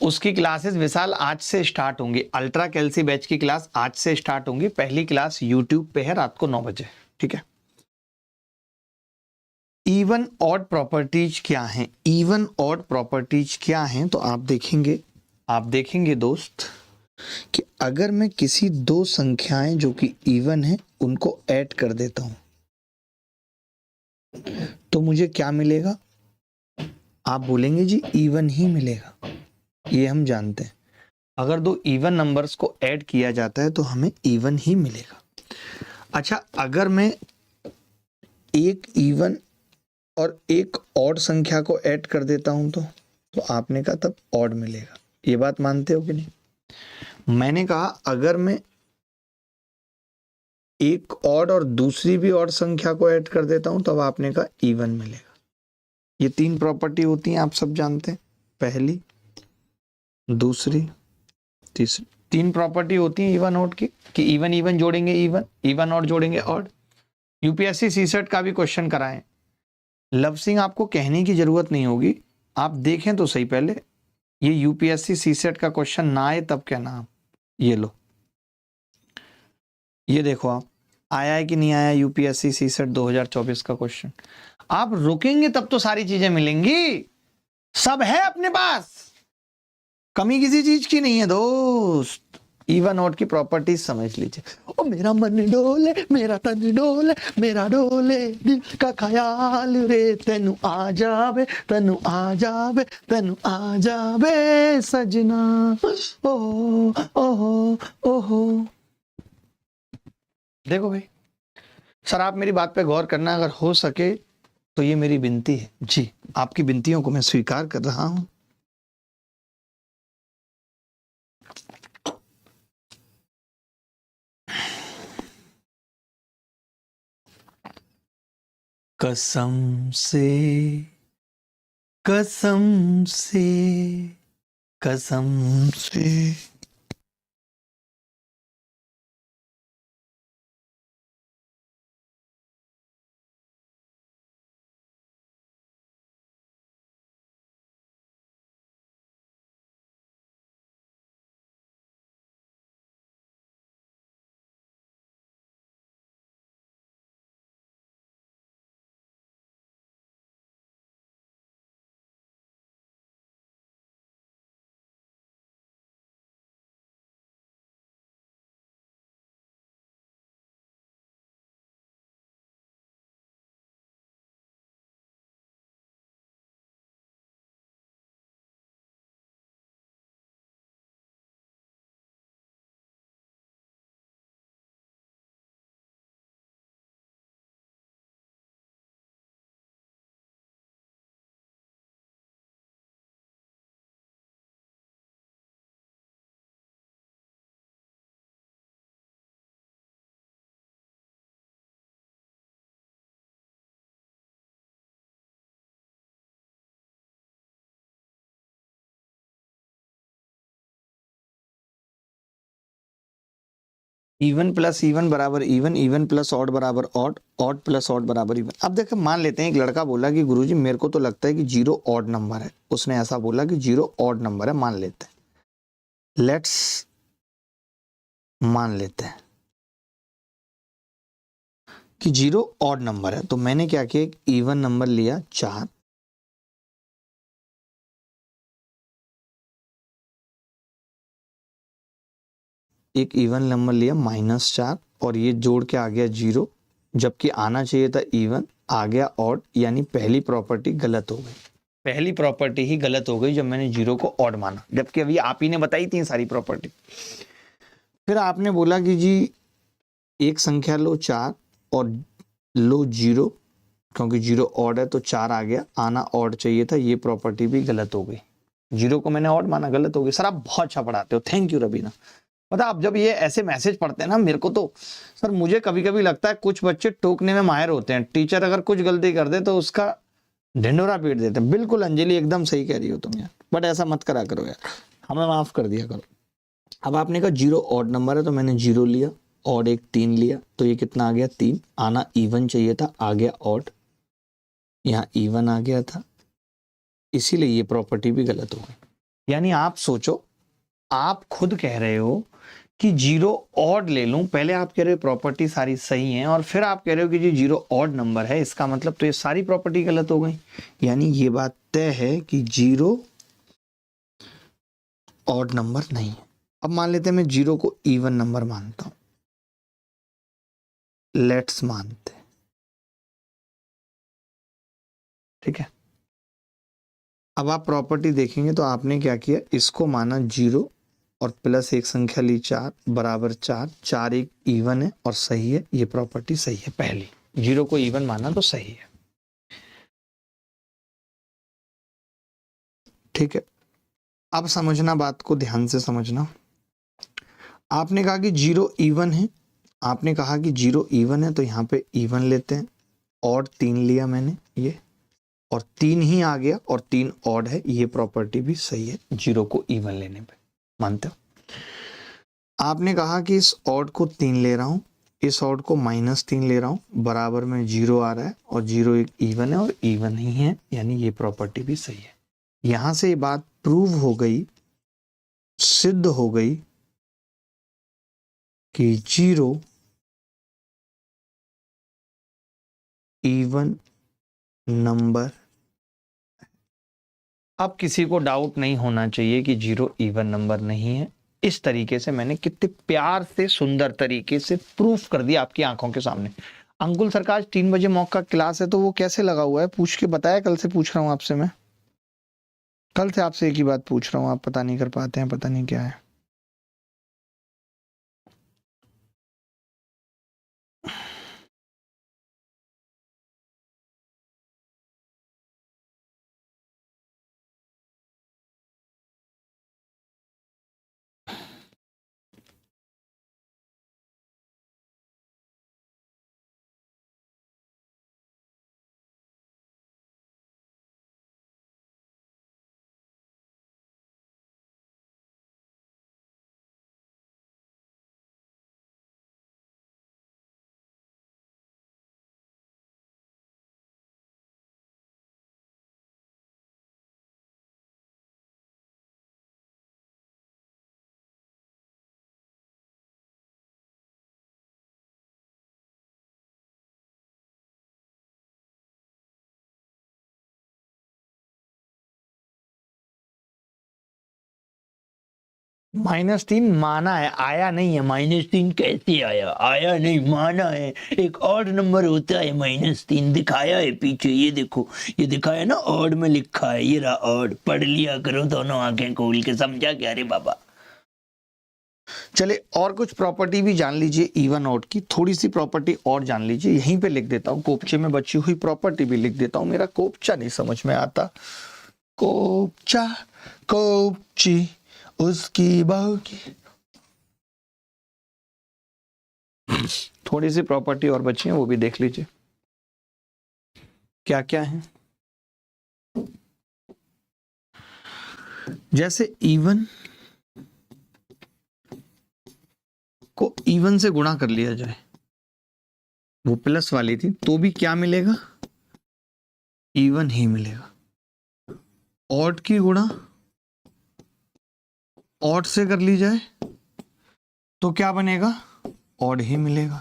उसकी क्लासेस विशाल आज से स्टार्ट होंगी। अल्ट्रा कैल्सी बैच की क्लास आज से स्टार्ट होंगी। पहली क्लास यूट्यूब पे है रात को 9 बजे। ठीक है, इवन ऑड प्रॉपर्टीज क्या हैं? इवन ऑड प्रॉपर्टीज क्या हैं तो आप देखेंगे दोस्त कि अगर मैं किसी दो संख्याएं जो कि इवन है उनको ऐड कर देता हूं तो मुझे क्या मिलेगा? आप बोलेंगे जी इवन ही मिलेगा, ये हम जानते हैं। अगर दो इवन नंबर्स को ऐड किया जाता है तो हमें इवन ही मिलेगा। अच्छा, अगर मैं एक इवन और एक ऑड संख्या को ऐड कर देता हूं तो आपने कहा तब ऑड मिलेगा। ये बात मानते हो कि नहीं? मैंने कहा अगर मैं एक ऑड और दूसरी भी ऑड संख्या को ऐड कर देता हूं तब आपने कहा इवन मिलेगा। ये 3 प्रॉपर्टी होती हैं, आप सब जानते हैं, पहली, दूसरी, तीसरी। 3 प्रॉपर्टी होती है इवन ऑड की, कि इवन इवन जोड़ेंगे इवन, इवन ऑड जोड़ेंगे ऑड। यूपीएससी सीसेट का भी क्वेश्चन कराएं। लव सिंह आपको कहने की जरूरत नहीं होगी, आप देखें तो सही पहले। ये यूपीएससी सीसेट का क्वेश्चन ना आए तब कहना आप। ये लो, ये देखो आप, आया है कि नहीं आया यूपीएससी सीसेट 2024 का क्वेश्चन। आप रुकेंगे तब तो सारी चीजें मिलेंगी, सब है अपने पास, कमी किसी चीज की नहीं है दोस्त। इवन ऑड की प्रॉपर्टीज समझ लीजिए। ओ मेरा मन डोले, मेरा तन डोले, मेरा डोले दिल का ख्याल रे, तेनू आ जावे, तेनू आ जावे, तेनू आ जावे सजना, ओहो ओहो ओहो। देखो भाई, सर आप मेरी बात पे गौर करना, अगर हो सके तो ये मेरी विनती है जी, आपकी विनतियों को मैं स्वीकार कर रहा हूं। कसम से, कसम से, कसम से। इवन प्लस इवन बराबर इवन, इवन प्लस ऑड बराबर ऑड, ऑड प्लस ऑड बराबर इवन। अब देखो, मान लेते हैं एक लड़का बोला कि गुरुजी मेरे को तो लगता है कि 0 ऑड नंबर है। उसने ऐसा बोला कि 0 ऑड नंबर है, मान लेते हैं, लेट्स मान लेते हैं कि 0 ऑड नंबर है। तो मैंने क्या किया, एक इवन नंबर लिया 4, एक इवन नंबर लिया -4, और ये जोड़ के आ गया 0, जबकि आना चाहिए था इवन, आ गया ऑड। यानी पहली प्रॉपर्टी गलत हो गई, पहली प्रॉपर्टी ही गलत हो गई जब मैंने 0 को ऑड माना, जबकि अभी आप ही ने बताई थी सारी प्रॉपर्टी। फिर आपने बोला कि जी एक संख्या लो 4 और लो 0, क्योंकि 0 ऑड है तो 4 आ गया, आना ऑड चाहिए था, ये प्रॉपर्टी भी गलत हो गई। 0 को मैंने ऑड माना, गलत हो गई। सर आप बहुत अच्छा पढ़ाते हो, थैंक यू रबीना। पता आप जब ये ऐसे मैसेज पढ़ते हैं ना, मेरे को तो सर, मुझे कभी कभी लगता है कुछ बच्चे टोकने में माहिर होते हैं। टीचर अगर कुछ गलती कर दे तो उसका ढिंडोरा पीट देते हैं। बिल्कुल अंजलि एकदम सही कह रही हो तुम यार, बट ऐसा मत करा करो यार, हमें माफ कर दिया करो। अब आपने कहा 0 ऑड नंबर है तो मैंने 0 लिया, ऑड एक 3 लिया, तो ये कितना आ गया 3, आना इवन चाहिए था, आ गया ऑड, यहाँ इवन आ गया था, इसीलिए ये प्रॉपर्टी भी गलत हो गई। यानी आप सोचो, आप खुद कह रहे हो कि 0 ऑड ले लूं, पहले आप कह रहे हो प्रॉपर्टी सारी सही है, और फिर आप कह रहे हो कि जी 0 ऑड नंबर है, इसका मतलब तो ये सारी प्रॉपर्टी गलत हो गई। यानी ये बात तय है कि 0 ऑड नंबर नहीं है। अब मान लेते हैं मैं 0 को इवन नंबर मानता हूं, लेट्स मानते हैं, ठीक है। अब आप प्रॉपर्टी देखेंगे तो आपने क्या किया, इसको माना 0 और प्लस एक संख्या ली 4 बराबर 4, 4 एक इवन है और सही है, ये प्रॉपर्टी सही है। पहली 0 को इवन माना तो सही है। ठीक है, अब समझना, बात को ध्यान से समझना। आपने कहा कि 0 इवन है, आपने कहा कि 0 इवन है, तो यहाँ पे इवन लेते हैं, और 3 लिया मैंने ये, और 3 ही आ गया, और 3 ऑड है, ये प्रॉपर्टी भी सही है 0 को इवन लेने पे, मानते हो? आपने कहा कि इस ऑड को 3 ले रहा हूं, इस ऑड को -3 ले रहा हूं, बराबर में 0 आ रहा है, और 0 एक इवन है, और इवन ही है, यानी ये प्रॉपर्टी भी सही है। यहां से ये बात प्रूव हो गई, सिद्ध हो गई कि 0 इवन नंबर। अब किसी को डाउट नहीं होना चाहिए कि 0 इवन नंबर नहीं है। इस तरीके से मैंने कितने प्यार से, सुंदर तरीके से प्रूफ कर दिया आपकी आंखों के सामने। अंकुल सर का आज 3 बजे मॉक का क्लास है, तो वो कैसे लगा हुआ है पूछ के बताया। कल से पूछ रहा हूँ आपसे, मैं कल से आपसे एक ही बात पूछ रहा हूँ, आप पता नहीं कर पाते हैं, पता नहीं क्या है। -3 माना है, आया नहीं है। -3 कैसे आया? आया नहीं, माना है। एक ऑड नंबर होता है -3, दिखाया है पीछे, ये देखो, ये दिखाया ना, ऑड में लिखा है, ये रहा ऑड। पढ़ लिया करो दोनों आंखें खोल के, समझा क्या रे बाबा? चले, और कुछ प्रॉपर्टी भी जान लीजिए इवन ऑड की, थोड़ी सी प्रॉपर्टी और जान लीजिए। यहीं पे लिख देता हूँ, कोपचे में बची हुई प्रॉपर्टी भी लिख देता हूँ। मेरा कोपचा नहीं समझ में आता, कोपचा, कोपची, उसकी बहू की। थोड़ी सी प्रॉपर्टी और बची है, वो भी देख लीजिए क्या क्या है। जैसे इवन को इवन से गुणा कर लिया जाए, वो प्लस वाली थी, तो भी क्या मिलेगा? इवन ही मिलेगा। ऑड की गुणा ऑड से कर ली जाए तो क्या बनेगा? ऑड ही मिलेगा।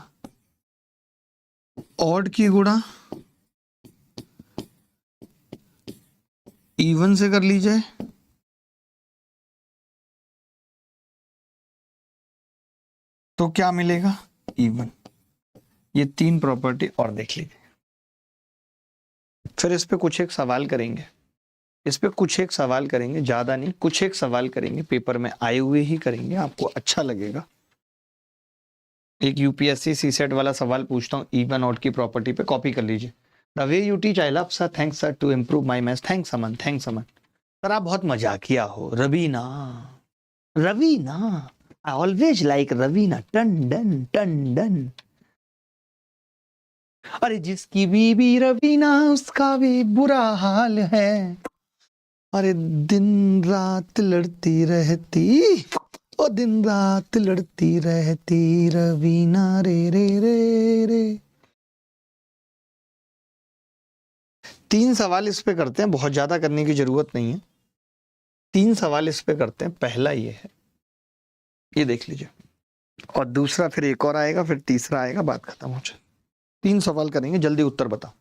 ऑड की गुणा इवन से कर ली जाए तो क्या मिलेगा? इवन। ये 3 प्रॉपर्टी और देख लीजिए। फिर इस पे कुछ एक सवाल करेंगे, इस पे कुछ एक सवाल करेंगे, ज्यादा नहीं, कुछ एक सवाल करेंगे, पेपर में आए हुए ही करेंगे, आपको अच्छा लगेगा। एक यूपीएससी सीसेट वाला सवाल पूछता हूँ, इवन ऑड की प्रॉपर्टी पे, कॉपी कर लीजिए। The way you teach I love sir, thanks sir to improve my maths, thanks Aman, thanks Aman. Sir आप बहुत मजाकिया हो, Raveena, Raveena, I always like Raveena, Tandon Tandon. अरे जिसकी बीबी रवीना, उसका भी बुरा हाल है। अरे दिन रात लड़ती रहती, ओ दिन रात लड़ती रहती रवीना रे रे रे रे। 3 सवाल इस पे करते हैं, बहुत ज्यादा करने की जरूरत नहीं है। 3 सवाल इस पे करते हैं। पहला ये है, ये देख लीजिए, और दूसरा फिर एक और आएगा, फिर तीसरा आएगा, बात खत्म हो जाए। 3 सवाल करेंगे, जल्दी उत्तर बताओ।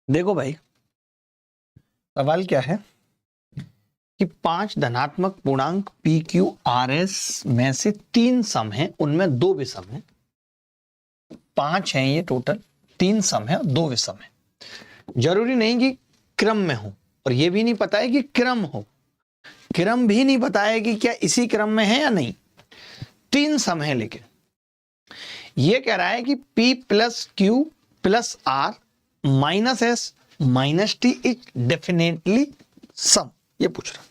देखो भाई, सवाल क्या है कि 5 धनात्मक पूर्णांक पी क्यू आर एस में से 3 सम हैं, उनमें 2 विषम हैं। 5 हैं ये टोटल, 3 सम है और 2 विषम है। जरूरी नहीं कि क्रम में हो, और ये भी नहीं पता है कि क्रम हो, क्रम भी नहीं पता है कि क्या इसी क्रम में है या नहीं। 3 सम है, लेकिन ये कह रहा है कि P plus Q plus R minus S minus T is definitely sum, ये पूछ रहा।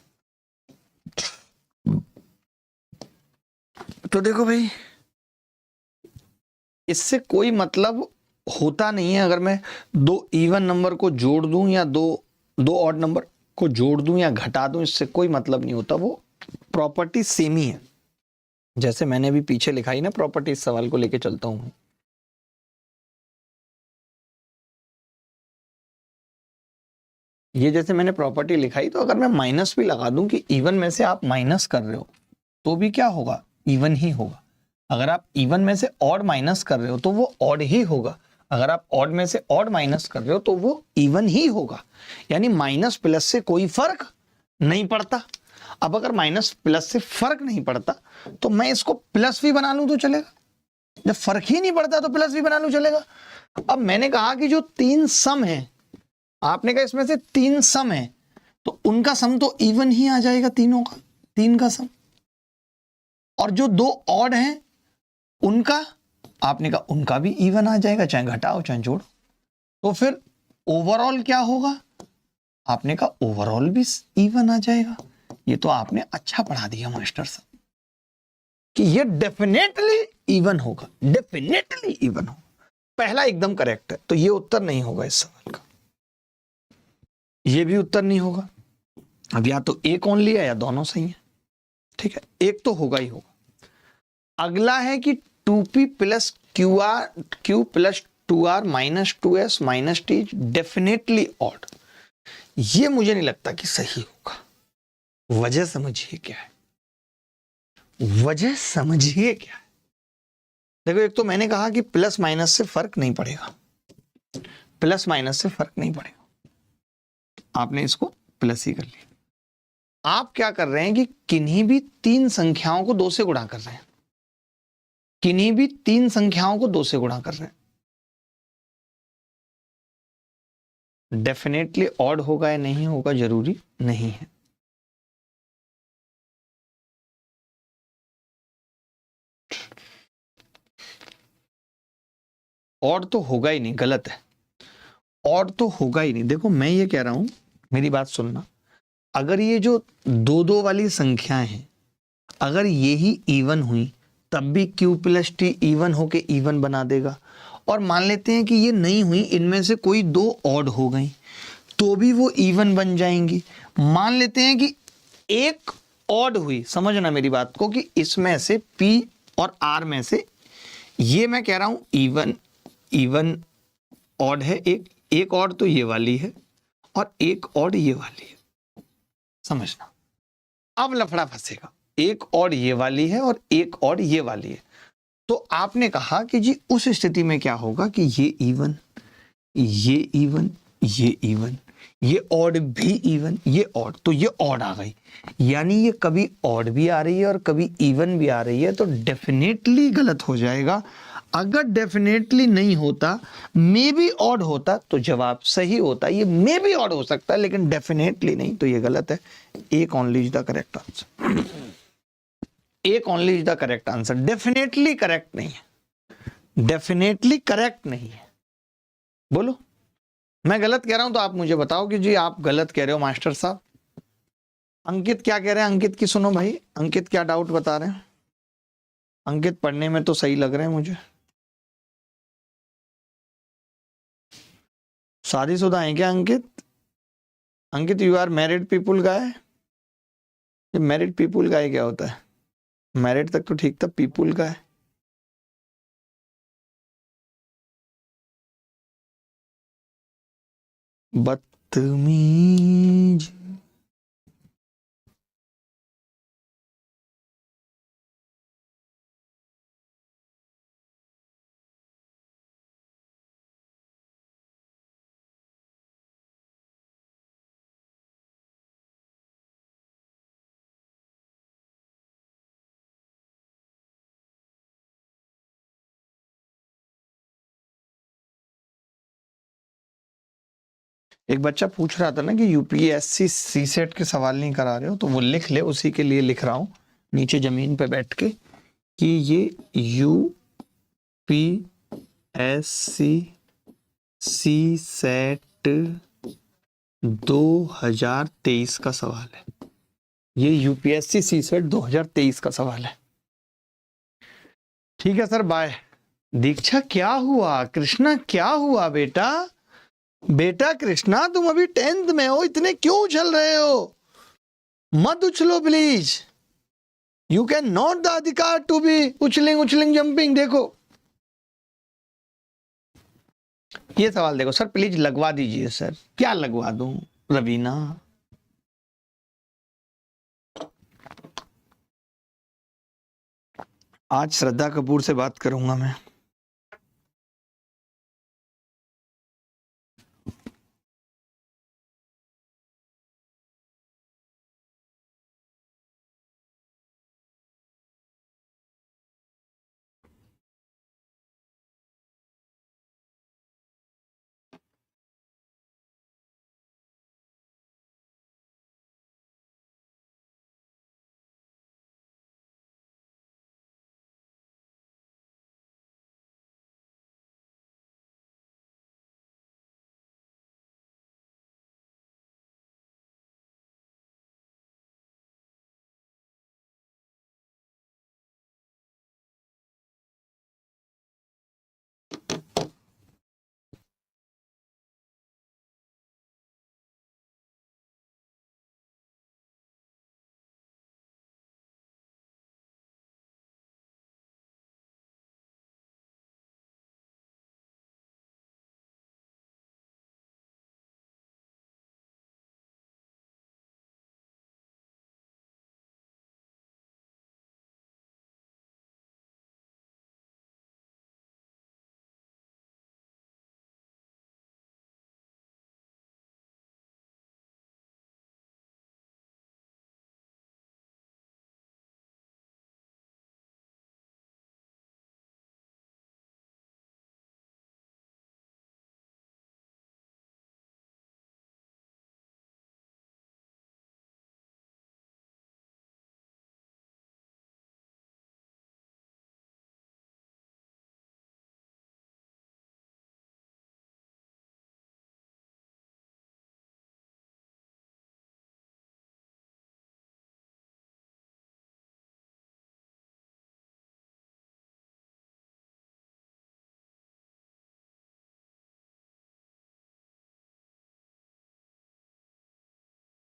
तो देखो भाई, इससे कोई मतलब होता नहीं है। अगर मैं 2 इवन नंबर को जोड़ दूं या दो ऑड नंबर को जोड़ दूं या घटा दूं, इससे कोई मतलब नहीं होता। वो प्रॉपर्टी सेम ही है, जैसे मैंने भी पीछे लिखा ही ना प्रॉपर्टी। इस सवाल को लेके चलता हूं। ये जैसे मैंने प्रॉपर्टी लिखाई, तो अगर मैं माइनस भी लगा दूं कि इवन में से आप माइनस कर रहे हो तो भी क्या होगा, इवन ही होगा। अगर आप इवन में से ऑड माइनस कर रहे हो तो वो ऑड ही होगा। अगर आप ऑड में से ऑड माइनस कर रहे हो तो वो इवन ही होगा। यानी माइनस प्लस से कोई फर्क नहीं पड़ता। अब अगर माइनस प्लस से फर्क नहीं पड़ता तो मैं इसको प्लस भी बना लूं तो चलेगा। जब फर्क ही नहीं पड़ता तो प्लस भी बना लूं चलेगा। अब मैंने कहा कि जो 3 सम है, आपने कहा इसमें से 3 सम है, तो उनका सम तो इवन ही आ जाएगा, तीनों का, 3 का सम। और जो 2 ऑड हैं उनका, आपने कहा उनका भी इवन आ जाएगा, चाहे घटाओ चाहे जोड़ो। तो फिर ओवरऑल क्या होगा, आपने कहा ओवरऑल भी इवन आ जाएगा। ये तो आपने अच्छा पढ़ा दिया मास्टर साहब कि ये डेफिनेटली इवन होगा, डेफिनेटली इवन होगा। पहला एकदम करेक्ट है, तो ये उत्तर नहीं होगा इस सवाल का, ये भी उत्तर नहीं होगा। अब या तो एक ओनली है या दोनों सही है। ठीक है, एक तो होगा ही होगा। अगला है कि 2p plus Q plus 2r minus 2s minus T definitely odd. ये मुझे नहीं लगता कि सही होगा। वजह समझिए क्या है, वजह समझिए क्या है। देखो, एक तो मैंने कहा कि प्लस माइनस से फर्क नहीं पड़ेगा, प्लस माइनस से फर्क नहीं पड़ेगा। आपने इसको प्लस ही कर लिया। आप क्या कर रहे हैं कि किन्हीं भी 3 संख्याओं को 2 से गुणा कर रहे हैं, किन्हीं भी 3 संख्याओं को 2 से गुणा कर रहे हैं। डेफिनेटली ऑड होगा या नहीं होगा जरूरी नहीं है। ऑड तो होगा ही नहीं, गलत है। ऑड तो होगा ही नहीं। देखो, मैं ये कह रहा हूं, मेरी बात सुनना। अगर ये जो 2-2 वाली संख्याएं हैं, अगर ये ही इवन हुई तब भी क्यू प्लस टी इवन होके इवन बना देगा। और मान लेते हैं कि ये नहीं हुई, इनमें से कोई 2 ऑड हो गई तो भी वो इवन बन जाएंगी। मान लेते हैं कि एक ऑड हुई, समझना मेरी बात को, कि इसमें से P और R में से, ये मैं कह रहा हूं इवन, इवन ऑड है, एक ऑड तो ये वाली है और एक ऑड ये वाली है, समझना। अब लफड़ा फंसेगा, एक ऑड ये वाली है और एक ऑड ये वाली है। तो आपने कहा कि जी उस स्थिति में क्या होगा कि ये इवन, ये इवन, ये इवन, ये ऑड भी इवन, ये ऑड, तो ये ऑड आ गई। यानी ये कभी ऑड भी आ रही है और कभी इवन भी आ रही है, तो डेफिनेटली गलत हो जाएगा। अगर डेफिनेटली नहीं होता, मे बी ऑड होता, तो जवाब सही होता। ये मे बी ऑड हो सकता है लेकिन डेफिनेटली नहीं, तो ये गलत है। एक only is the correct answer, एक only is the correct answer. Definitely correct नहीं है, डेफिनेटली करेक्ट नहीं है। बोलो, मैं गलत कह रहा हूं तो आप मुझे बताओ कि जी आप गलत कह रहे हो मास्टर साहब। अंकित क्या कह रहे हैं, अंकित की सुनो भाई, अंकित क्या डाउट बता रहे हैं। अंकित पढ़ने में तो सही लग रहे हैं मुझे। शादीशुदा है क्या अंकित? अंकित, यू आर मैरिड पीपुल गाय। ये मैरिड पीपुल गाय क्या होता है? मैरिड तक तो ठीक था, पीपुल गाय। बदतमीज। एक बच्चा पूछ रहा था ना कि यूपीएससी सी सेट के सवाल नहीं करा रहे हो, तो वो लिख ले, उसी के लिए लिख रहा हूं नीचे जमीन पे बैठ के कि ये यूपीएससी सी सेट 2023 का सवाल है। ये यूपीएससी सी सेट 2023 का सवाल है। ठीक है सर, बाय। दीक्षा क्या हुआ? कृष्णा क्या हुआ बेटा? बेटा कृष्णा, तुम अभी 10th में हो, इतने क्यों उछल रहे हो? मत उछलो please. You can not the अधिकार टू बी उछलिंग जंपिंग। देखो ये सवाल देखो सर, प्लीज लगवा दीजिए सर। क्या लगवा दूं रवीना? आज श्रद्धा कपूर से बात करूंगा मैं।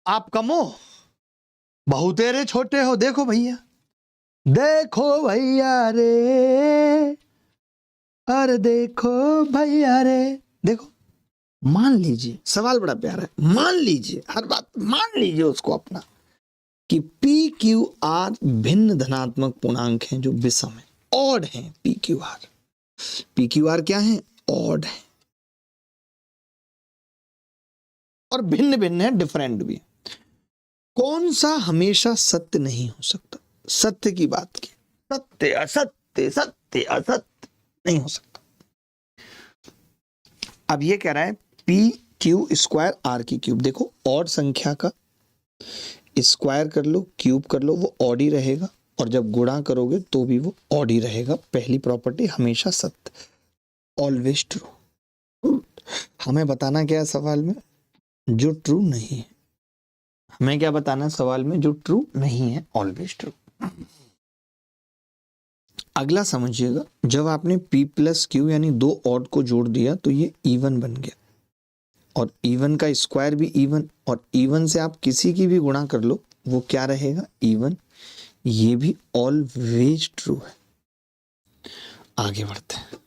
आप कम हो, बहुतेरे छोटे हो। देखो भैया, देखो भैया रे, अरे देखो भैया रे। देखो, मान लीजिए, सवाल बड़ा प्यारा है। मान लीजिए, हर बात मान लीजिए उसको अपना, कि पी क्यू आर भिन्न धनात्मक पूर्णांक हैं जो विषम है, ऑड हैं। P Q are, P Q are क्या है? ऑड है, और भिन्न भिन्न है, डिफरेंट भी। कौन सा हमेशा सत्य नहीं हो सकता? सत्य की बात की, सत्य असत्य, सत्य असत्य नहीं हो सकता। अब ये कह रहा है पी क्यू स्क्वायर आर की क्यूब। देखो, ऑड संख्या का स्क्वायर कर लो, क्यूब कर लो, वो ऑड ही रहेगा, और जब गुणा करोगे तो भी वो ऑड ही रहेगा। पहली प्रॉपर्टी, हमेशा सत्य, ऑलवेज ट्रू। हमें बताना क्या है सवाल में? जो ट्रू नहीं है। हमें क्या बताना है सवाल में? जो ट्रू नहीं है, ऑलवेज ट्रू। अगला समझिएगा, जब आपने p प्लस क्यू यानी दो ऑड को जोड़ दिया तो ये इवन बन गया, और इवन का स्क्वायर भी इवन, और इवन से आप किसी की भी गुणा कर लो वो क्या रहेगा? इवन। ये भी ऑलवेज ट्रू है। आगे बढ़ते हैं।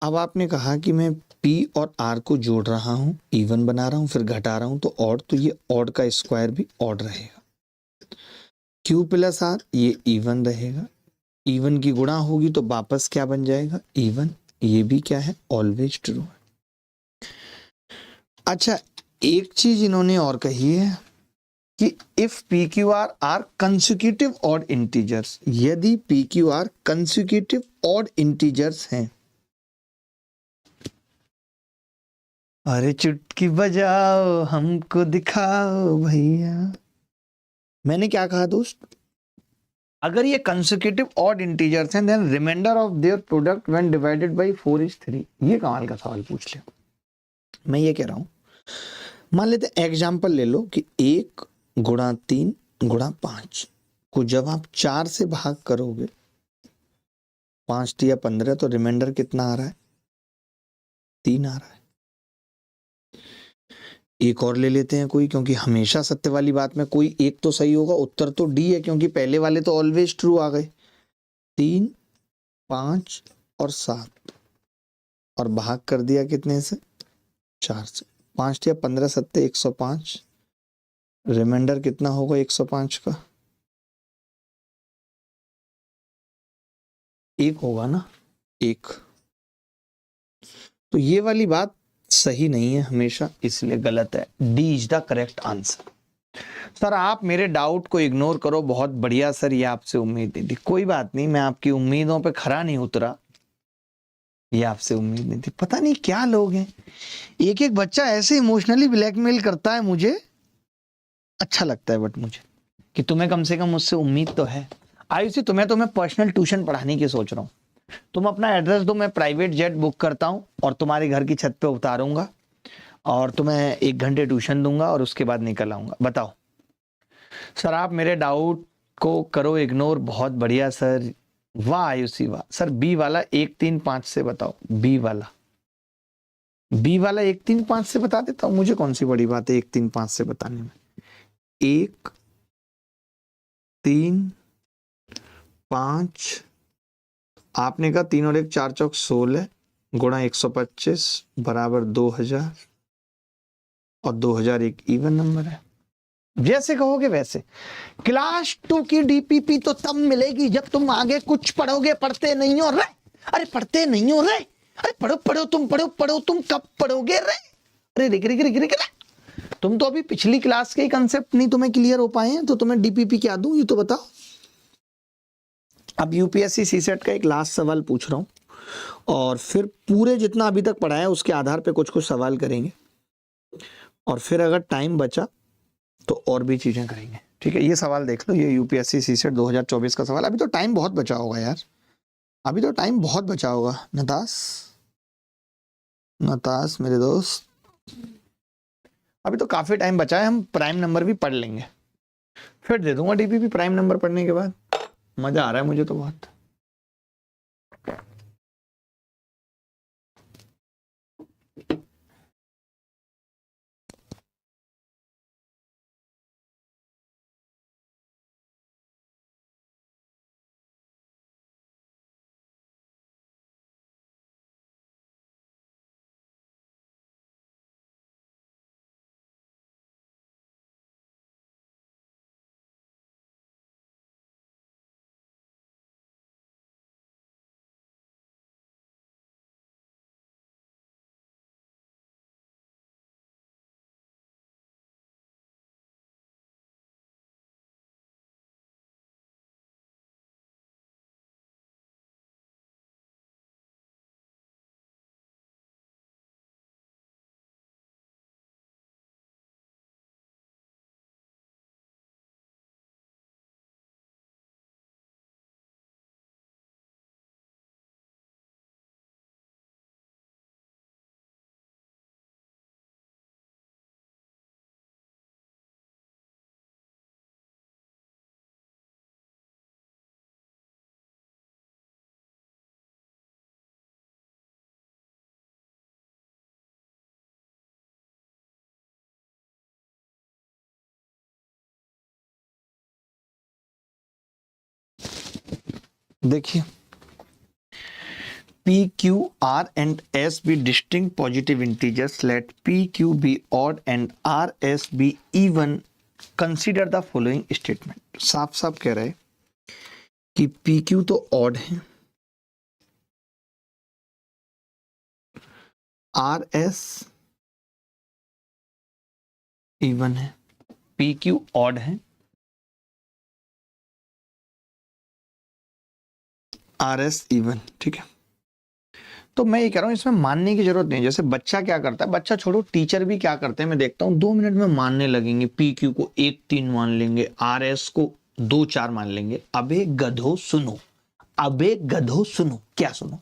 अब आपने कहा कि मैं p और r को जोड़ रहा हूं, इवन बना रहा हूं, फिर घटा रहा हूं तो ऑड, तो ये ऑड का स्क्वायर भी ऑड रहेगा। q प्लस r, ये इवन रहेगा। इवन की गुणा होगी तो वापस क्या बन जाएगा? इवन। ये भी क्या है? ऑलवेज ट्रू है। अच्छा, एक चीज इन्होंने और कही है कि if P Q R are consecutive odd integers, यदि P Q R consecutive odd integers हैं, अरे चुटकी बजाओ हमको दिखाओ भैया। मैंने क्या कहा दोस्त, अगर ये कंसेक्यूटिव ऑड इंटीजर्स हैं then remainder of their product when divided by 4 is 3। ये कमाल का सवाल पूछ लिया। मैं ये कह रहा हूं, मान लेते एग्जांपल ले लो कि 1 गुणा 3 गुणा 5 को जब आप 4 से भाग करोगे, 5 या 15, तो रिमाइंडर कितना आ रहा है, 3 आ रहा है। एक और ले लेते हैं कोई, क्योंकि हमेशा सत्य वाली बात में कोई एक तो सही होगा, उत्तर तो डी है, क्योंकि पहले वाले तो ऑलवेज ट्रू आ गए। 3, 5 और 7 और भाग कर दिया कितने से, 4 से। 5 या 15 सत्य 105, रिमाइंडर कितना होगा 105 का, 1 होगा ना, 1। तो ये वाली बात सही नहीं है हमेशा, इसलिए गलत है। D is the correct answer. Sir आप मेरे डाउट को इग्नोर करो, बहुत बढ़िया सर, ये आपसे उम्मीद नहीं थी। कोई बात नहीं, मैं आपकी उम्मीदों पे खरा नहीं उतरा, ये आपसे उम्मीद नहीं थी। पता नहीं क्या लोग हैं, एक एक बच्चा ऐसे इमोशनली ब्लैकमेल करता है, मुझे अच्छा लगता है, बट मुझे कि तुम्हें कम से कम मुझसे उम्मीद तो है। आयुषी तुम्हें पर्सनल ट्यूशन पढ़ाने की सोच रहा हूँ, तुम अपना एड्रेस दो, मैं प्राइवेट जेट बुक करता हूँ और तुम्हारे घर की छत पे उतारूंगा और तुम्हें 1 घंटे ट्यूशन दूंगा और उसके बाद निकल आऊंगा। बताओ सर, आप मेरे डाउट को करो इग्नोर, बहुत बढ़िया सर, वाह आयुषी वाह। सर बी वाला 1 3 5 से बताओ, बी वाला 1 3 5 से बता देता हूँ, मुझे कौन सी बड़ी बात है 1 3 5 से बताने में। 1 3 5, आपने कहा 3 और 1 4 चौक 16 गुणा 125 बराबर 2000, और 2000 एक इवन नंबर है। जैसे कहोगे वैसे। क्लास 2 की डीपीपी तो तब मिलेगी जब तुम आगे कुछ पढ़ोगे, पढ़ते नहीं हो रे, अरे पढ़ते नहीं हो रे, अरे पढ़ो पढ़ो तुम, पढ़ो तुम, कब पढ़ोगे रे, अरे रिक रिक रिक रिक रे। तुम तो अभी पिछली क्लास के कंसेप्ट नहीं तुम्हें क्लियर हो पाए हैं, तो तुम्हें डीपीपी क्या दूं ये तो बताओ। अब यूपीएससी सीसेट का एक लास्ट सवाल पूछ रहा हूं, और फिर पूरे जितना अभी तक पढ़ा है उसके आधार पे कुछ कुछ सवाल करेंगे, और फिर अगर टाइम बचा तो और भी चीजें करेंगे, ठीक है। ये सवाल देख लो, ये यूपीएससी सीसेट 2024 का सवाल। अभी तो टाइम बहुत बचा होगा यार, अभी तो टाइम बहुत बचा होगा। नतास मेरे दोस्त, अभी तो काफी टाइम बचा है, हम प्राइम नंबर भी पढ़ लेंगे, फिर दे दूंगा डीपीपी प्राइम नंबर पढ़ने के बाद। मजा आ रहा है मुझे तो बहुत। देखिए, P, Q, R and S be distinct positive integers. Let P, Q be odd and R, S be even. Consider the following statement. साफ साफ कह रहे हैं कि P, Q तो odd है, R, S even है, P, Q odd है, R, S even, ठीक है। तो मैं ये कह रहा हूँ इसमें मानने की जरूरत नहीं है। जैसे बच्चा क्या करता है, बच्चा छोड़ो, टीचर भी क्या करते हैं मैं देखता हूँ 2 मिनट में मानने लगेंगे। पी क्यू को 1-3 मान लेंगे, आर एस को 2-4 मान लेंगे। अबे गधो सुनो, अबे गधो सुनो, क्या सुनो,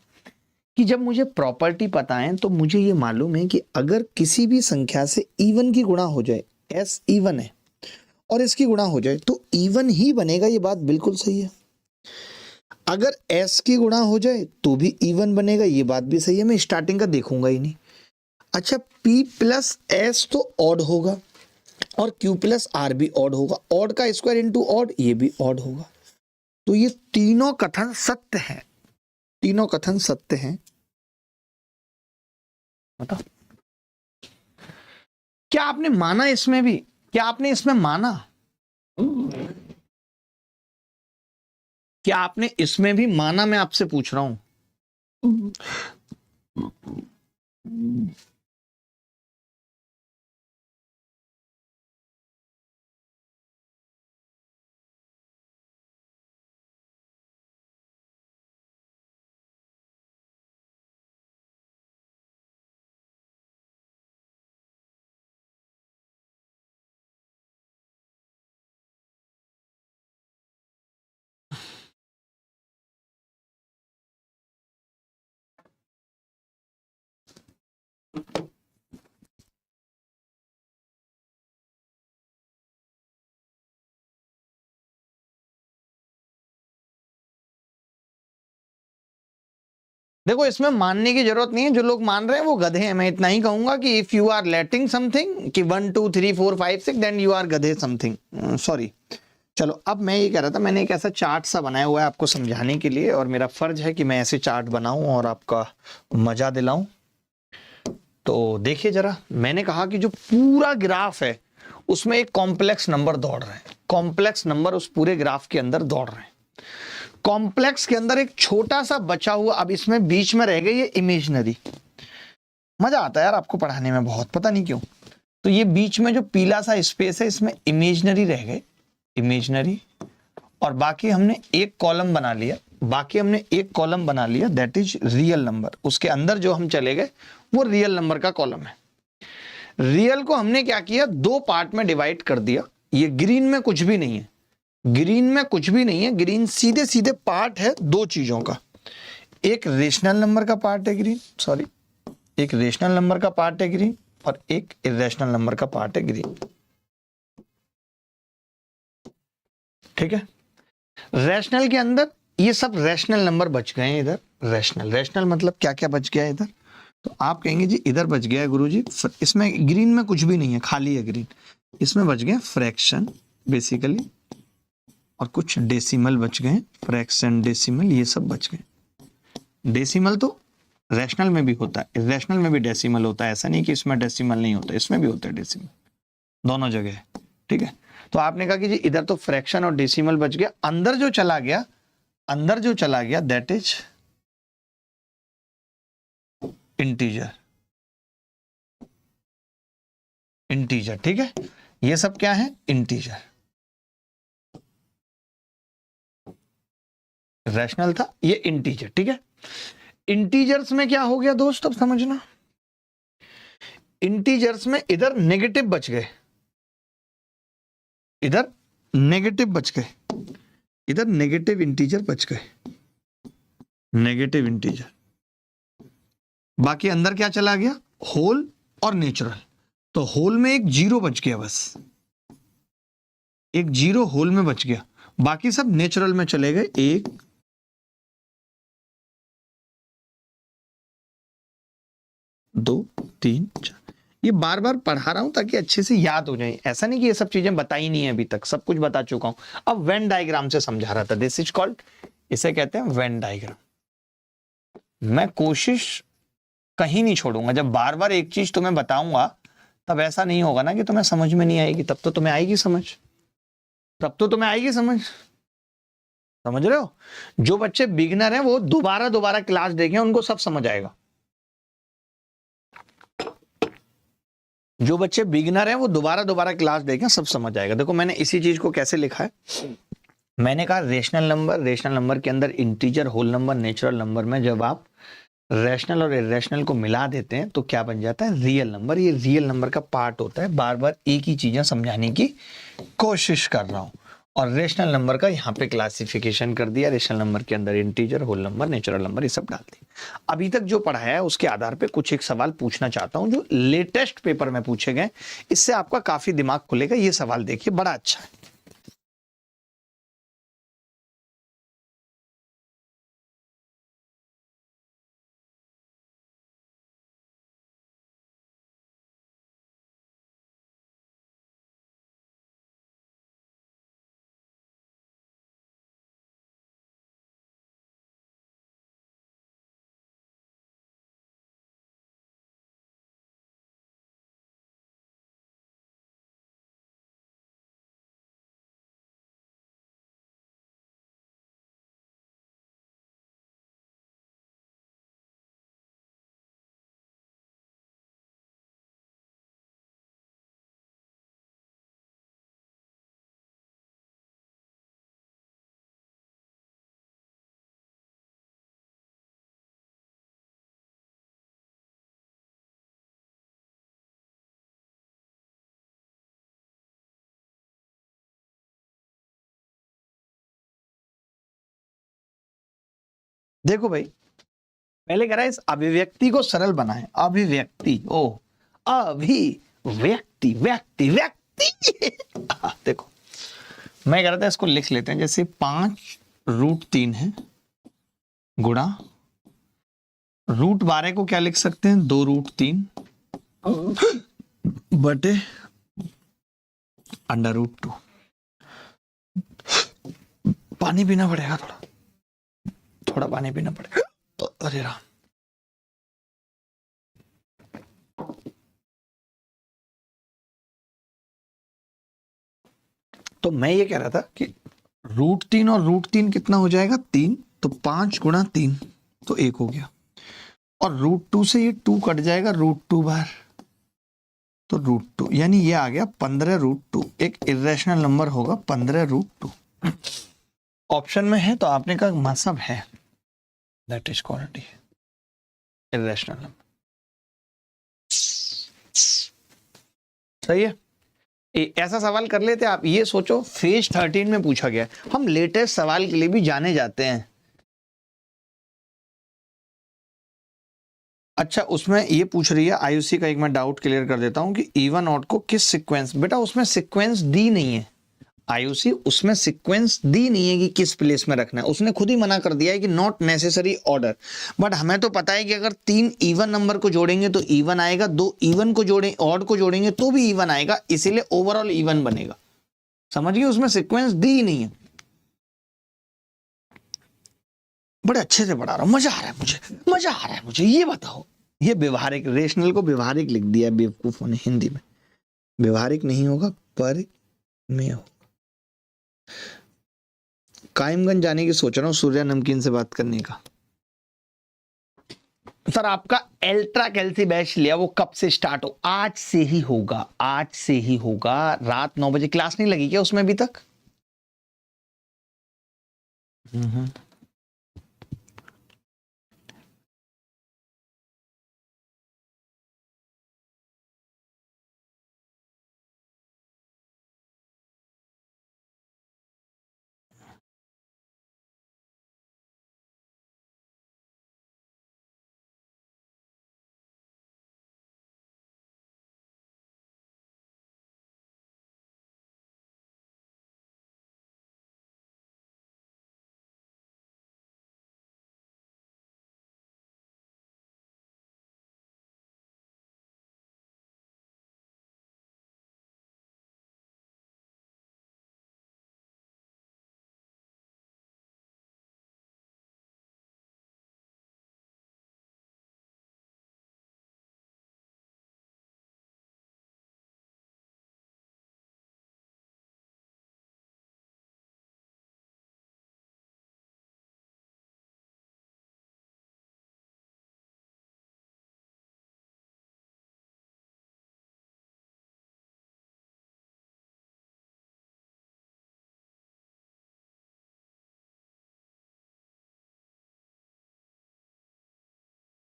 कि जब मुझे प्रॉपर्टी पता है तो मुझे ये मालूम है कि अगर किसी भी संख्या से इवन की गुणा हो जाए, एस इवन है और इसकी गुणा हो जाए तो इवन ही बनेगा, ये बात बिल्कुल सही है। अगर एस की गुणा हो जाए तो भी इवन बनेगा, ये बात भी सही है। मैं स्टार्टिंग का देखूंगा ही नहीं। अच्छा, पी प्लस एस तो ऑड होगा और क्यू प्लस आर भी ऑड होगा, ऑड का स्क्वायर इंटू ऑड, ये भी ऑड होगा। तो ये तीनों कथन सत्य हैं, तीनों कथन सत्य हैं। बताओ क्या आपने माना इसमें भी, क्या आपने इसमें माना, क्या आपने इसमें भी माना, मैं आपसे पूछ रहा हूं। देखो इसमें मानने की जरूरत नहीं है, जो लोग मान रहे हैं वो गधे हैं। मैं इतना ही कहूंगा कि if you are letting something कि 1 2 3 4 5 6 देन यू आर गधे समथिंग, सॉरी। चलो अब मैं ये कह रहा था, मैंने एक ऐसा चार्ट सा बनाया हुआ है आपको समझाने के लिए, और मेरा फर्ज है कि मैं ऐसे चार्ट बनाऊं और आपका मजा दिलाऊं। तो देखिए जरा, मैंने कहा कि जो पूरा ग्राफ है उसमें एक कॉम्प्लेक्स नंबर दौड़ रहे हैं, कॉम्प्लेक्स नंबर उस पूरे ग्राफ के अंदर दौड़ रहे हैं। कॉम्प्लेक्स के अंदर एक छोटा सा बचा हुआ, अब इसमें बीच में रह गई ये इमेजिनरी। मजा आता है यार आपको पढ़ाने में बहुत, पता नहीं क्यों। तो ये बीच में जो पीला सा स्पेस है इसमें इमेजिनरी रह गए, इमेजिनरी। और बाकी हमने एक कॉलम बना लिया, बाकी हमने एक कॉलम बना लिया दैट इज रियल नंबर। उसके अंदर जो हम चले गए वो रियल नंबर का कॉलम है। रियल को हमने क्या किया, 2 पार्ट में डिवाइड कर दिया। ये ग्रीन में कुछ भी नहीं है, ग्रीन में कुछ भी नहीं है, ग्रीन सीधे सीधे पार्ट है 2 चीजों का। एक रेशनल नंबर का पार्ट है ग्रीन, सॉरी, एक रेशनल नंबर का पार्ट है ग्रीन और एक इरेशनल नंबर का पार्ट है ग्रीन। ठीक है, रैशनल के अंदर ये सब रैशनल नंबर बच गए हैं इधर। रैशनल, रैशनल मतलब क्या क्या बच गया है इधर, तो आप कहेंगे जी इधर बच गया है गुरुजी, इसमें ग्रीन में कुछ भी नहीं है, खाली है ग्रीन। इसमें बच गए फ्रैक्शन बेसिकली, और कुछ डेसिमल बच गए, फ्रैक्शन, डेसिमल, ये सब बच गए। डेसिमल तो रैशनल में भी होता है, इरेशनल में भी डेसिमल होता है, ऐसा नहीं कि इसमें डेसिमल नहीं होता, इसमें भी होता है डेसिमल, दोनों जगह है। ठीक है, तो आपने कहा कि जी इधर तो फ्रैक्शन और डेसिमल बच गया, अंदर जो चला गया, अंदर जो चला गया दैट इज इंटीजर, इंटीजर। ठीक है, ये सब क्या है, इंटीजर। रैशनल था, ये इंटीजर। ठीक है, इंटीजर्स में क्या हो गया दोस्त, अब समझना, इंटीजर्स में इधर नेगेटिव बच गए, इधर नेगेटिव बच गए, इधर नेगेटिव इंटीजर बच गए, नेगेटिव इंटीजर। बाकी अंदर क्या चला गया, होल और नेचुरल। तो होल में एक 0 बच गया, बस एक 0 होल में बच गया, बाकी सब नेचुरल में चले गए। 1 2 3 4। ये बार बार पढ़ा रहा हूं ताकि अच्छे से याद हो जाए, ऐसा नहीं कि ये सब चीजें बताई नहीं है अभी तक, सब कुछ बता चुका हूं। अब वेन डायग्राम से समझा रहा था, दिस इज कॉल्ड, इसे कहते हैं वेन डायग्राम। मैं कोशिश कहीं नहीं छोड़ूंगा, जब बार बार एक चीज तुम्हें बताऊंगा तब ऐसा नहीं होगा ना कि तुम्हें समझ में नहीं आएगी, तब तो तुम्हें आएगी समझ, तब तो तुम्हें आएगी समझ। समझ रहे हो, जो बच्चे बिगिनर हैं वो दोबारा दोबारा क्लास देखें, उनको सब समझ आएगा। जो बच्चे बिगिनर हैं वो दोबारा दोबारा क्लास देखें, सब समझ आएगा। देखो मैंने इसी चीज को कैसे लिखा है, मैंने कहा रेशनल नंबर, रेशनल नंबर के अंदर integer, whole number, natural number में जब आप रैशनल और इरेशनल को मिला देते हैं तो क्या बन जाता है, रियल नंबर। ये रियल नंबर का पार्ट होता है। बार बार एक ही चीजें समझाने की कोशिश कर रहा हूं। और रेशनल नंबर का यहाँ पे क्लासिफिकेशन कर दिया। रेशनल नंबर के अंदर integer, whole number, natural number, ये सब डाल दिया। अभी तक जो पढ़ाया है उसके आधार पे कुछ एक सवाल पूछना चाहता हूं जो लेटेस्ट पेपर में पूछे गए। इससे आपका काफी दिमाग खुलेगा। ये सवाल देखिए, बड़ा अच्छा है। देखो भाई, पहले कह रहा है इस अभिव्यक्ति को सरल बनाएं। अभिव्यक्ति, ओ अभिव्यक्ति, व्यक्ति व्यक्ति देखो, मैं कह रहा था इसको लिख लेते हैं। जैसे 5√3 है गुणा √12 को क्या लिख सकते हैं, 2√3 बटे √2। पानी पीना पड़ेगा, थोड़ा थोड़ा पानी पीना पड़ेगा। अरे राम, तो मैं ये कह रहा था कि √3 और √3 कितना हो जाएगा, 3। तो 5 गुणा 3 तो 1 हो गया। और √2 से ये 2 कट जाएगा, √2 बार तो √2, यानी ये आ गया 15√2। एक इरेशनल नंबर होगा 15√2। ऑप्शन में है तो आपने कहा मतलब है, that is quality, irrational number. सही है। ऐसा सवाल कर लेते आप। ये सोचो फेज 13 में पूछा गया। हम लेटेस्ट सवाल के लिए भी जाने जाते हैं। अच्छा, उसमें ये पूछ रही है आयुषी का, एक मैं डाउट क्लियर कर देता हूं कि इवन ऑड को किस सीक्वेंस, बेटा उसमें सीक्वेंस दी नहीं है आयुषी, उसमें सीक्वेंस दी नहीं है कि किस प्लेस में रखना है। उसने खुद ही मना कर दिया है कि नॉट नेसेसरी ऑर्डर। बट हमें तो पता है कि अगर 3 इवन नंबर को जोड़ेंगे तो इवन आएगा, 2 इवन को जोड़ें, ऑड को जोड़ेंगे तो भी इवन आएगा, इसीलिए ओवरऑल इवन बनेगा। समझिए, उसमें सीक्वेंस दी ही नहीं है। बड़े अच्छे से पढ़ा रहा हूं, मजा आ रहा है मुझे, मजा आ रहा है मुझे। ये बताओ, ये व्यवहारिक, रेशनल को व्यवहारिक लिख दिया बेवकूफों ने हिंदी में। व्यवहारिक नहीं होगा, पर में हो। कायमगंज जाने की सोच रहा हूँ सूर्या नमकीन से बात करने का। सर आपका अल्ट्रा कैल्सी बैच लिया, वो कब से स्टार्ट हो? आज से ही होगा, आज से ही होगा। रात 9 बजे क्लास नहीं लगी क्या उसमें अभी तक?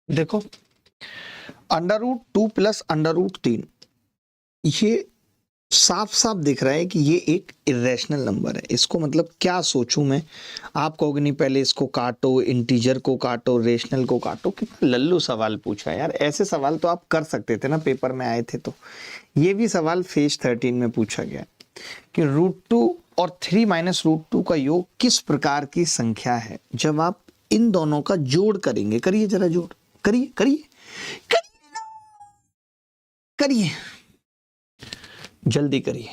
देखो, √2 प्लस √3, ये साफ साफ दिख रहा है कि ये एक इरेशनल नंबर है। इसको मतलब क्या सोचूं मैं? आप कहोगे नहीं पहले इसको काटो, इंटीजर को काटो, रेशनल को काटो। कितना लल्लू सवाल पूछा यार। ऐसे सवाल तो आप कर सकते थे ना, पेपर में आए थे तो। ये भी सवाल फेज 13 में पूछा गया कि √2 और 3 माइनस √2 का योग किस प्रकार की संख्या है जब आप इन दोनों का जोड़ करेंगे। करिए जरा जोड़, करिए करिए करिए करिए, जल्दी करिए।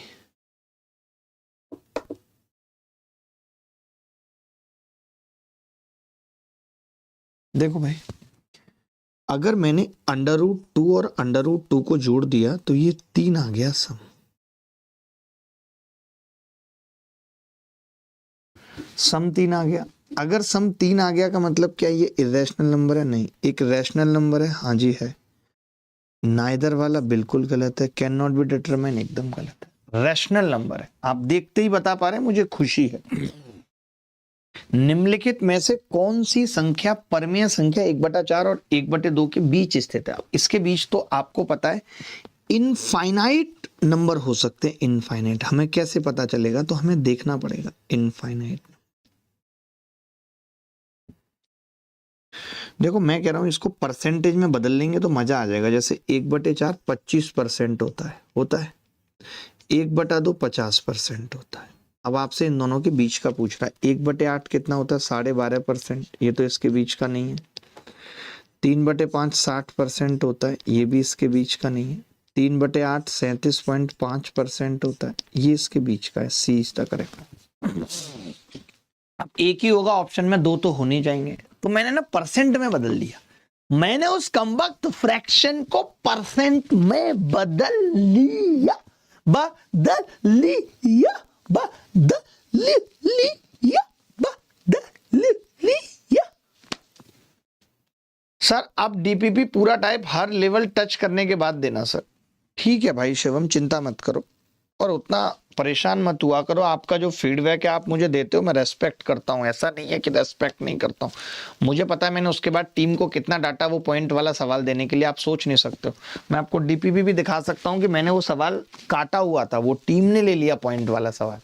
देखो भाई, अगर मैंने √2 और √2 को जोड़ दिया तो ये 3 आ गया सम। सम 3 आ गया। अगर सम 3 आ गया का मतलब क्या ये इरेशनल नंबर है? नहीं। एक रैशनल नंबर है? हाँ जी है। नाइदर वाला बिल्कुल गलत है। कैन नॉट बी डिटरमाइन एकदम गलत है। रैशनल नंबर है। आप देखते ही बता पा रहे हैं, मुझे खुशी है। निम्नलिखित में से कौन सी संख्या परमेय संख्या 1/4 और 1/2 के बीच स्थित है? इसके बीच तो आपको पता है इनफाइनाइट नंबर हो सकते हैं। इनफाइनाइट हमें कैसे पता चलेगा? तो हमें देखना पड़ेगा इनफाइनाइट। देखो मैं कह रहा हूं इसको परसेंटेज में बदल लेंगे तो मजा आ जाएगा। जैसे 1/4 25% होता है 1/2 50% होता है। अब आपसे इन दोनों के बीच का पूछ रहा है। 1/8 कितना होता है? 12.5%। ये तो इसके बीच का नहीं है। 3/5 60% होता है। ये भी इसके बीच का नहीं है। 3/8 37.5% होता है। ये इसके बीच का है। सी इज द करेक्ट। अब एक ही होगा ऑप्शन में, दो तो होने जाएंगे। तो मैंने ना परसेंट में बदल दिया। मैंने उस कमबख्त फ्रैक्शन को परसेंट में बदल लिया। बदल लिया सर। अब डीपीपी पूरा टाइप हर लेवल टच करने के बाद देना सर। ठीक है भाई शिवम, चिंता मत करो और उतना परेशान मत हुआ करो। आपका जो फीडबैक है आप मुझे देते हो, मैं रेस्पेक्ट करता हूं। ऐसा नहीं है कि रेस्पेक्ट नहीं करता हूं। मुझे पता है मैंने उसके बाद टीम को कितना डाटा वो पॉइंट वाला सवाल देने के लिए। आप सोच नहीं सकते हो। मैं आपको डीपीपी भी दिखा सकता हूं कि मैंने वो सवाल काटा हुआ था। वो टीम ने ले लिया पॉइंट वाला सवाल,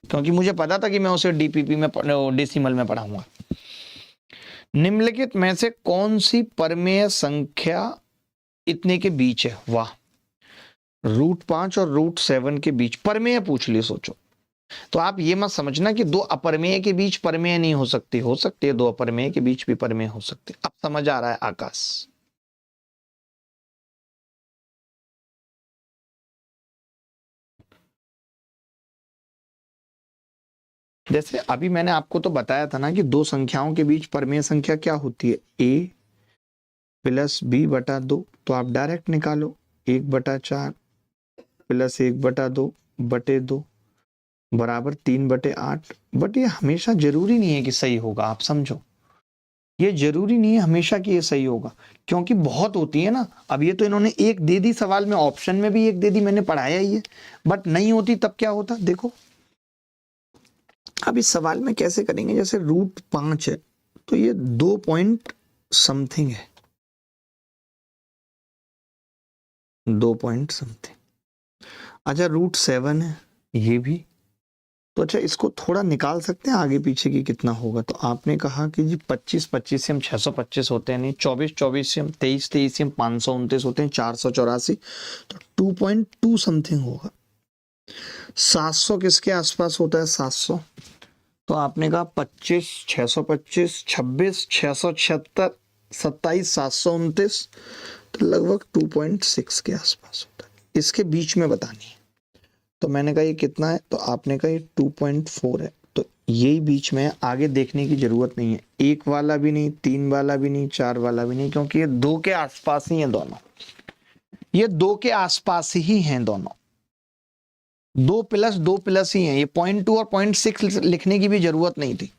क्योंकि मुझे पता था कि मैं उसे डीपीपी में डेसिमल में पढ़ाऊंगा। निम्नलिखित में से कौन सी परमेय संख्या इतने के बीच है? वाह, √5 और √7 के बीच परमेय पूछ लिए। सोचो तो आप ये मत समझना कि दो अपरमेय के बीच परमेय नहीं हो सकती। हो सकती है, दो अपरमेय के बीच भी परमेय हो सकते। अब समझ आ रहा है आकाश? जैसे अभी मैंने आपको तो बताया था ना कि दो संख्याओं के बीच परमेय संख्या क्या होती है? a plus b/2। तो आप डायरेक्ट निकालो 1/4 प्लस 1/2 बटे 2 बराबर 3/8। बट ये हमेशा जरूरी नहीं है कि सही होगा। आप समझो, ये जरूरी नहीं है हमेशा कि ये सही होगा, क्योंकि बहुत होती है ना। अब ये तो इन्होंने एक दे दी सवाल में, ऑप्शन में भी एक दे दी, मैंने पढ़ाया ही है। बट नहीं होती तब क्या होता? देखो अब इस सवाल में कैसे करेंगे। जैसे √5 है तो ये 2 पॉइंट समथिंग है, 2 पॉइंट समथिंग। अच्छा √7 है ये भी। तो अच्छा इसको थोड़ा निकाल सकते हैं आगे पीछे की कितना होगा? तो आपने कहा कि जी 25 से हम 625 होते हैं, नहीं 24 से हम 23 से हम 529 होते हैं, 484। तो 2.2 समथिंग होगा। 700 किसके आसपास होता है? 700। तो आपने कहा 25 625 26 676 27 729, तो लगभग 2.6 के आसपास होता है। इसके बीच में बतानी है। तो मैंने कहा ये कितना है? तो आपने कहा ये 2.4 है। तो यही बीच में आगे देखने की जरूरत नहीं है। 1 वाला भी नहीं, 3 वाला भी नहीं, 4 वाला भी नहीं, क्योंकि ये 2 के आसपास ही हैं दोनों। ये 2 के आसपास ही हैं दोनों। 2 प्लस ही हैं ये। 0.2 और 0.6 लिखने की भी जरूरत नहीं थी।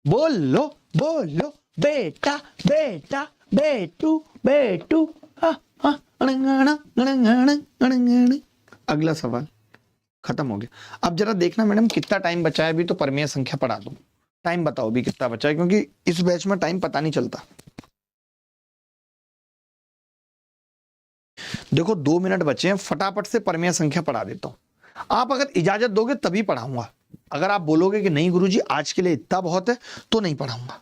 बोलो बोलो बेटा बेटा बेटू बेटू। अगला सवाल खत्म हो गया। अब जरा देखना मैडम कितना टाइम बचा है। अभी तो परमेय संख्या पढ़ा दूं। टाइम बताओ भी कितना बचा है, क्योंकि इस बैच में टाइम पता नहीं चलता। देखो 2 मिनट बचे हैं, फटाफट से परमेय संख्या पढ़ा देता हूं। आप अगर इजाजत दोगे तभी पढ़ाऊंगा, अगर आप बोलोगे कि नहीं गुरुजी आज के लिए इतना बहुत है तो नहीं पढ़ाऊंगा,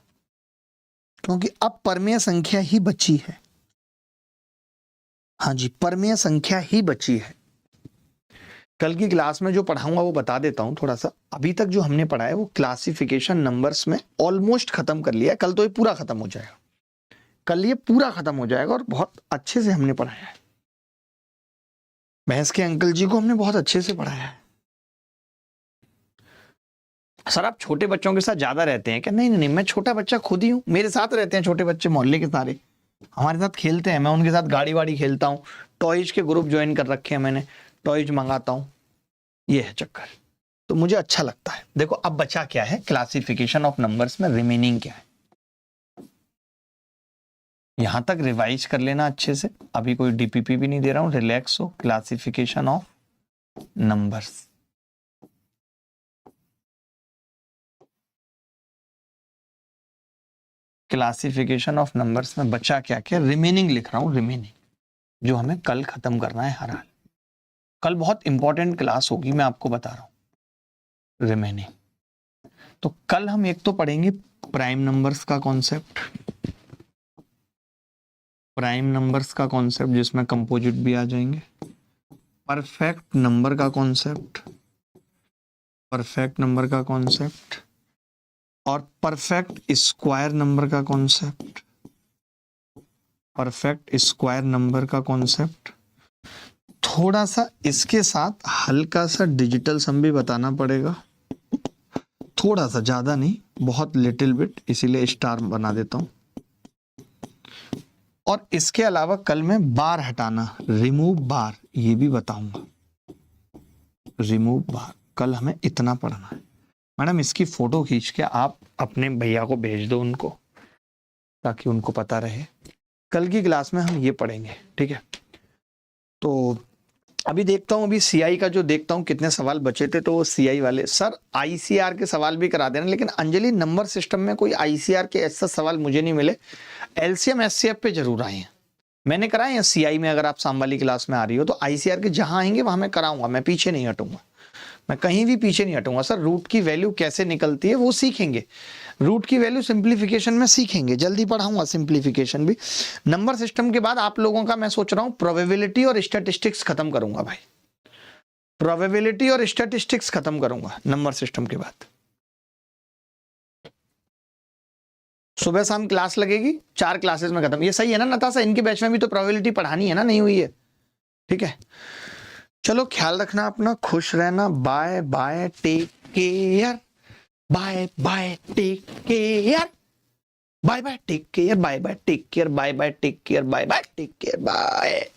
क्योंकि अब परमेय संख्या ही बची है। हाँ जी, परमेय संख्या ही बची है। कल की क्लास में जो पढ़ाऊंगा वो बता देता हूं थोड़ा सा। अभी तक जो हमने पढ़ा है वो क्लासिफिकेशन नंबर्स में ऑलमोस्ट खत्म कर लिया है। कल तो ये पूरा खत्म हो जाएगा, कल ये पूरा खत्म हो जाएगा और बहुत अच्छे से हमने पढ़ाया है। भैंस के अंकल जी को हमने बहुत अच्छे से पढ़ाया है। सर आप छोटे बच्चों के साथ ज्यादा रहते हैं क्या? नहीं नहीं नहीं, मैं छोटा बच्चा खुद ही हूँ, मेरे साथ रहते हैं छोटे बच्चे मोहल्ले के सारे, हमारे साथ खेलते हैं, मैं उनके साथ गाड़ी वाड़ी खेलता हूँ, टॉयज के ग्रुप ज्वाइन कर रखे हैं मैंने, टॉयज मंगाता हूँ, ये है चक्कर, तो मुझे अच्छा लगता है। देखो अब बचा क्या है, क्लासिफिकेशन ऑफ नंबर्स में रिमेनिंग क्या है, यहां तक रिवाइज कर लेना अच्छे से। अभी कोई डीपीपी भी नहीं दे रहा हूं, रिलैक्स हो। Classification of numbers, classification of numbers में बचा क्या क्या, रिमेनिंग लिख रहा हूं, रिमेनिंग जो हमें कल खत्म करना है हर हाल। कल बहुत इंपॉर्टेंट क्लास होगी, मैं आपको बता रहा हूं। रिमेनिंग तो कल हम एक तो पढ़ेंगे प्राइम नंबर्स का कॉन्सेप्ट, प्राइम नंबर्स का कॉन्सेप्ट जिसमें कंपोजिट भी आ जाएंगे, परफेक्ट नंबर का कॉन्सेप्ट, परफेक्ट नंबर का कॉन्सेप्ट, और परफेक्ट स्क्वायर नंबर का कॉन्सेप्ट, परफेक्ट स्क्वायर नंबर का कॉन्सेप्ट। थोड़ा सा इसके साथ हल्का सा डिजिटल सम भी बताना पड़ेगा, थोड़ा सा, ज्यादा नहीं, बहुत लिटिल बिट, इसीलिए स्टार बना देता हूं। और इसके अलावा कल मैं बार हटाना, रिमूव बार, ये भी बताऊंगा। रिमूव बार कल हमें इतना पढ़ना है। मैडम इसकी फोटो खींच के आप अपने भैया को भेज दो उनको, ताकि उनको पता रहे। कल की क्लास में हम ये पढ़ेंगे, ठीक है। तो अभी देखता हूँ, अभी सीआई का जो देखता हूँ कितने सवाल बचे थे, तो वो सीआई वाले सर आईसीआर के सवाल भी करा देना, लेकिन अंजलि नंबर सिस्टम में कोई आईसीआर के ऐसा सवाल मुझे नहीं मिले। एलसीएम एचसीएफ पे जरूर आए हैं, मैंने कराए हैं सीआई में। अगर आप शाम वाली क्लास में आ रही हो तो आईसीआर के जहां आएंगे वहां मैं कराऊंगा, मैं पीछे नहीं हटूंगा, मैं कहीं भी पीछे नहीं हटूंगा। सर रूट की वैल्यू कैसे निकलती है वो सीखेंगे, रूट की वैल्यू सिंप्लीफिकेशन में सीखेंगे, जल्दी पढ़ाऊंगा सिंप्लीफिकेशन भी। नंबर सिस्टम के बाद आप लोगों का मैं सोच रहा हूं प्रोबेबिलिटी और स्टैटिस्टिक्स खत्म करूंगा भाई, प्रोबेबिलिटी और स्टैटिस्टिक्स खत्म करूंगा नंबर सिस्टम के बाद। सुबह शाम क्लास लगेगी, 4 क्लासेस में खत्म। ये सही है ना नताशा? इनके बैच में भी तो प्रोबेबिलिटी पढ़ानी है ना, नहीं हुई है? ठीक है, चलो ख्याल रखना अपना, खुश रहना, bye bye take care, bye bye take care, bye bye take care, bye bye take care, bye bye take care, bye bye take care, bye.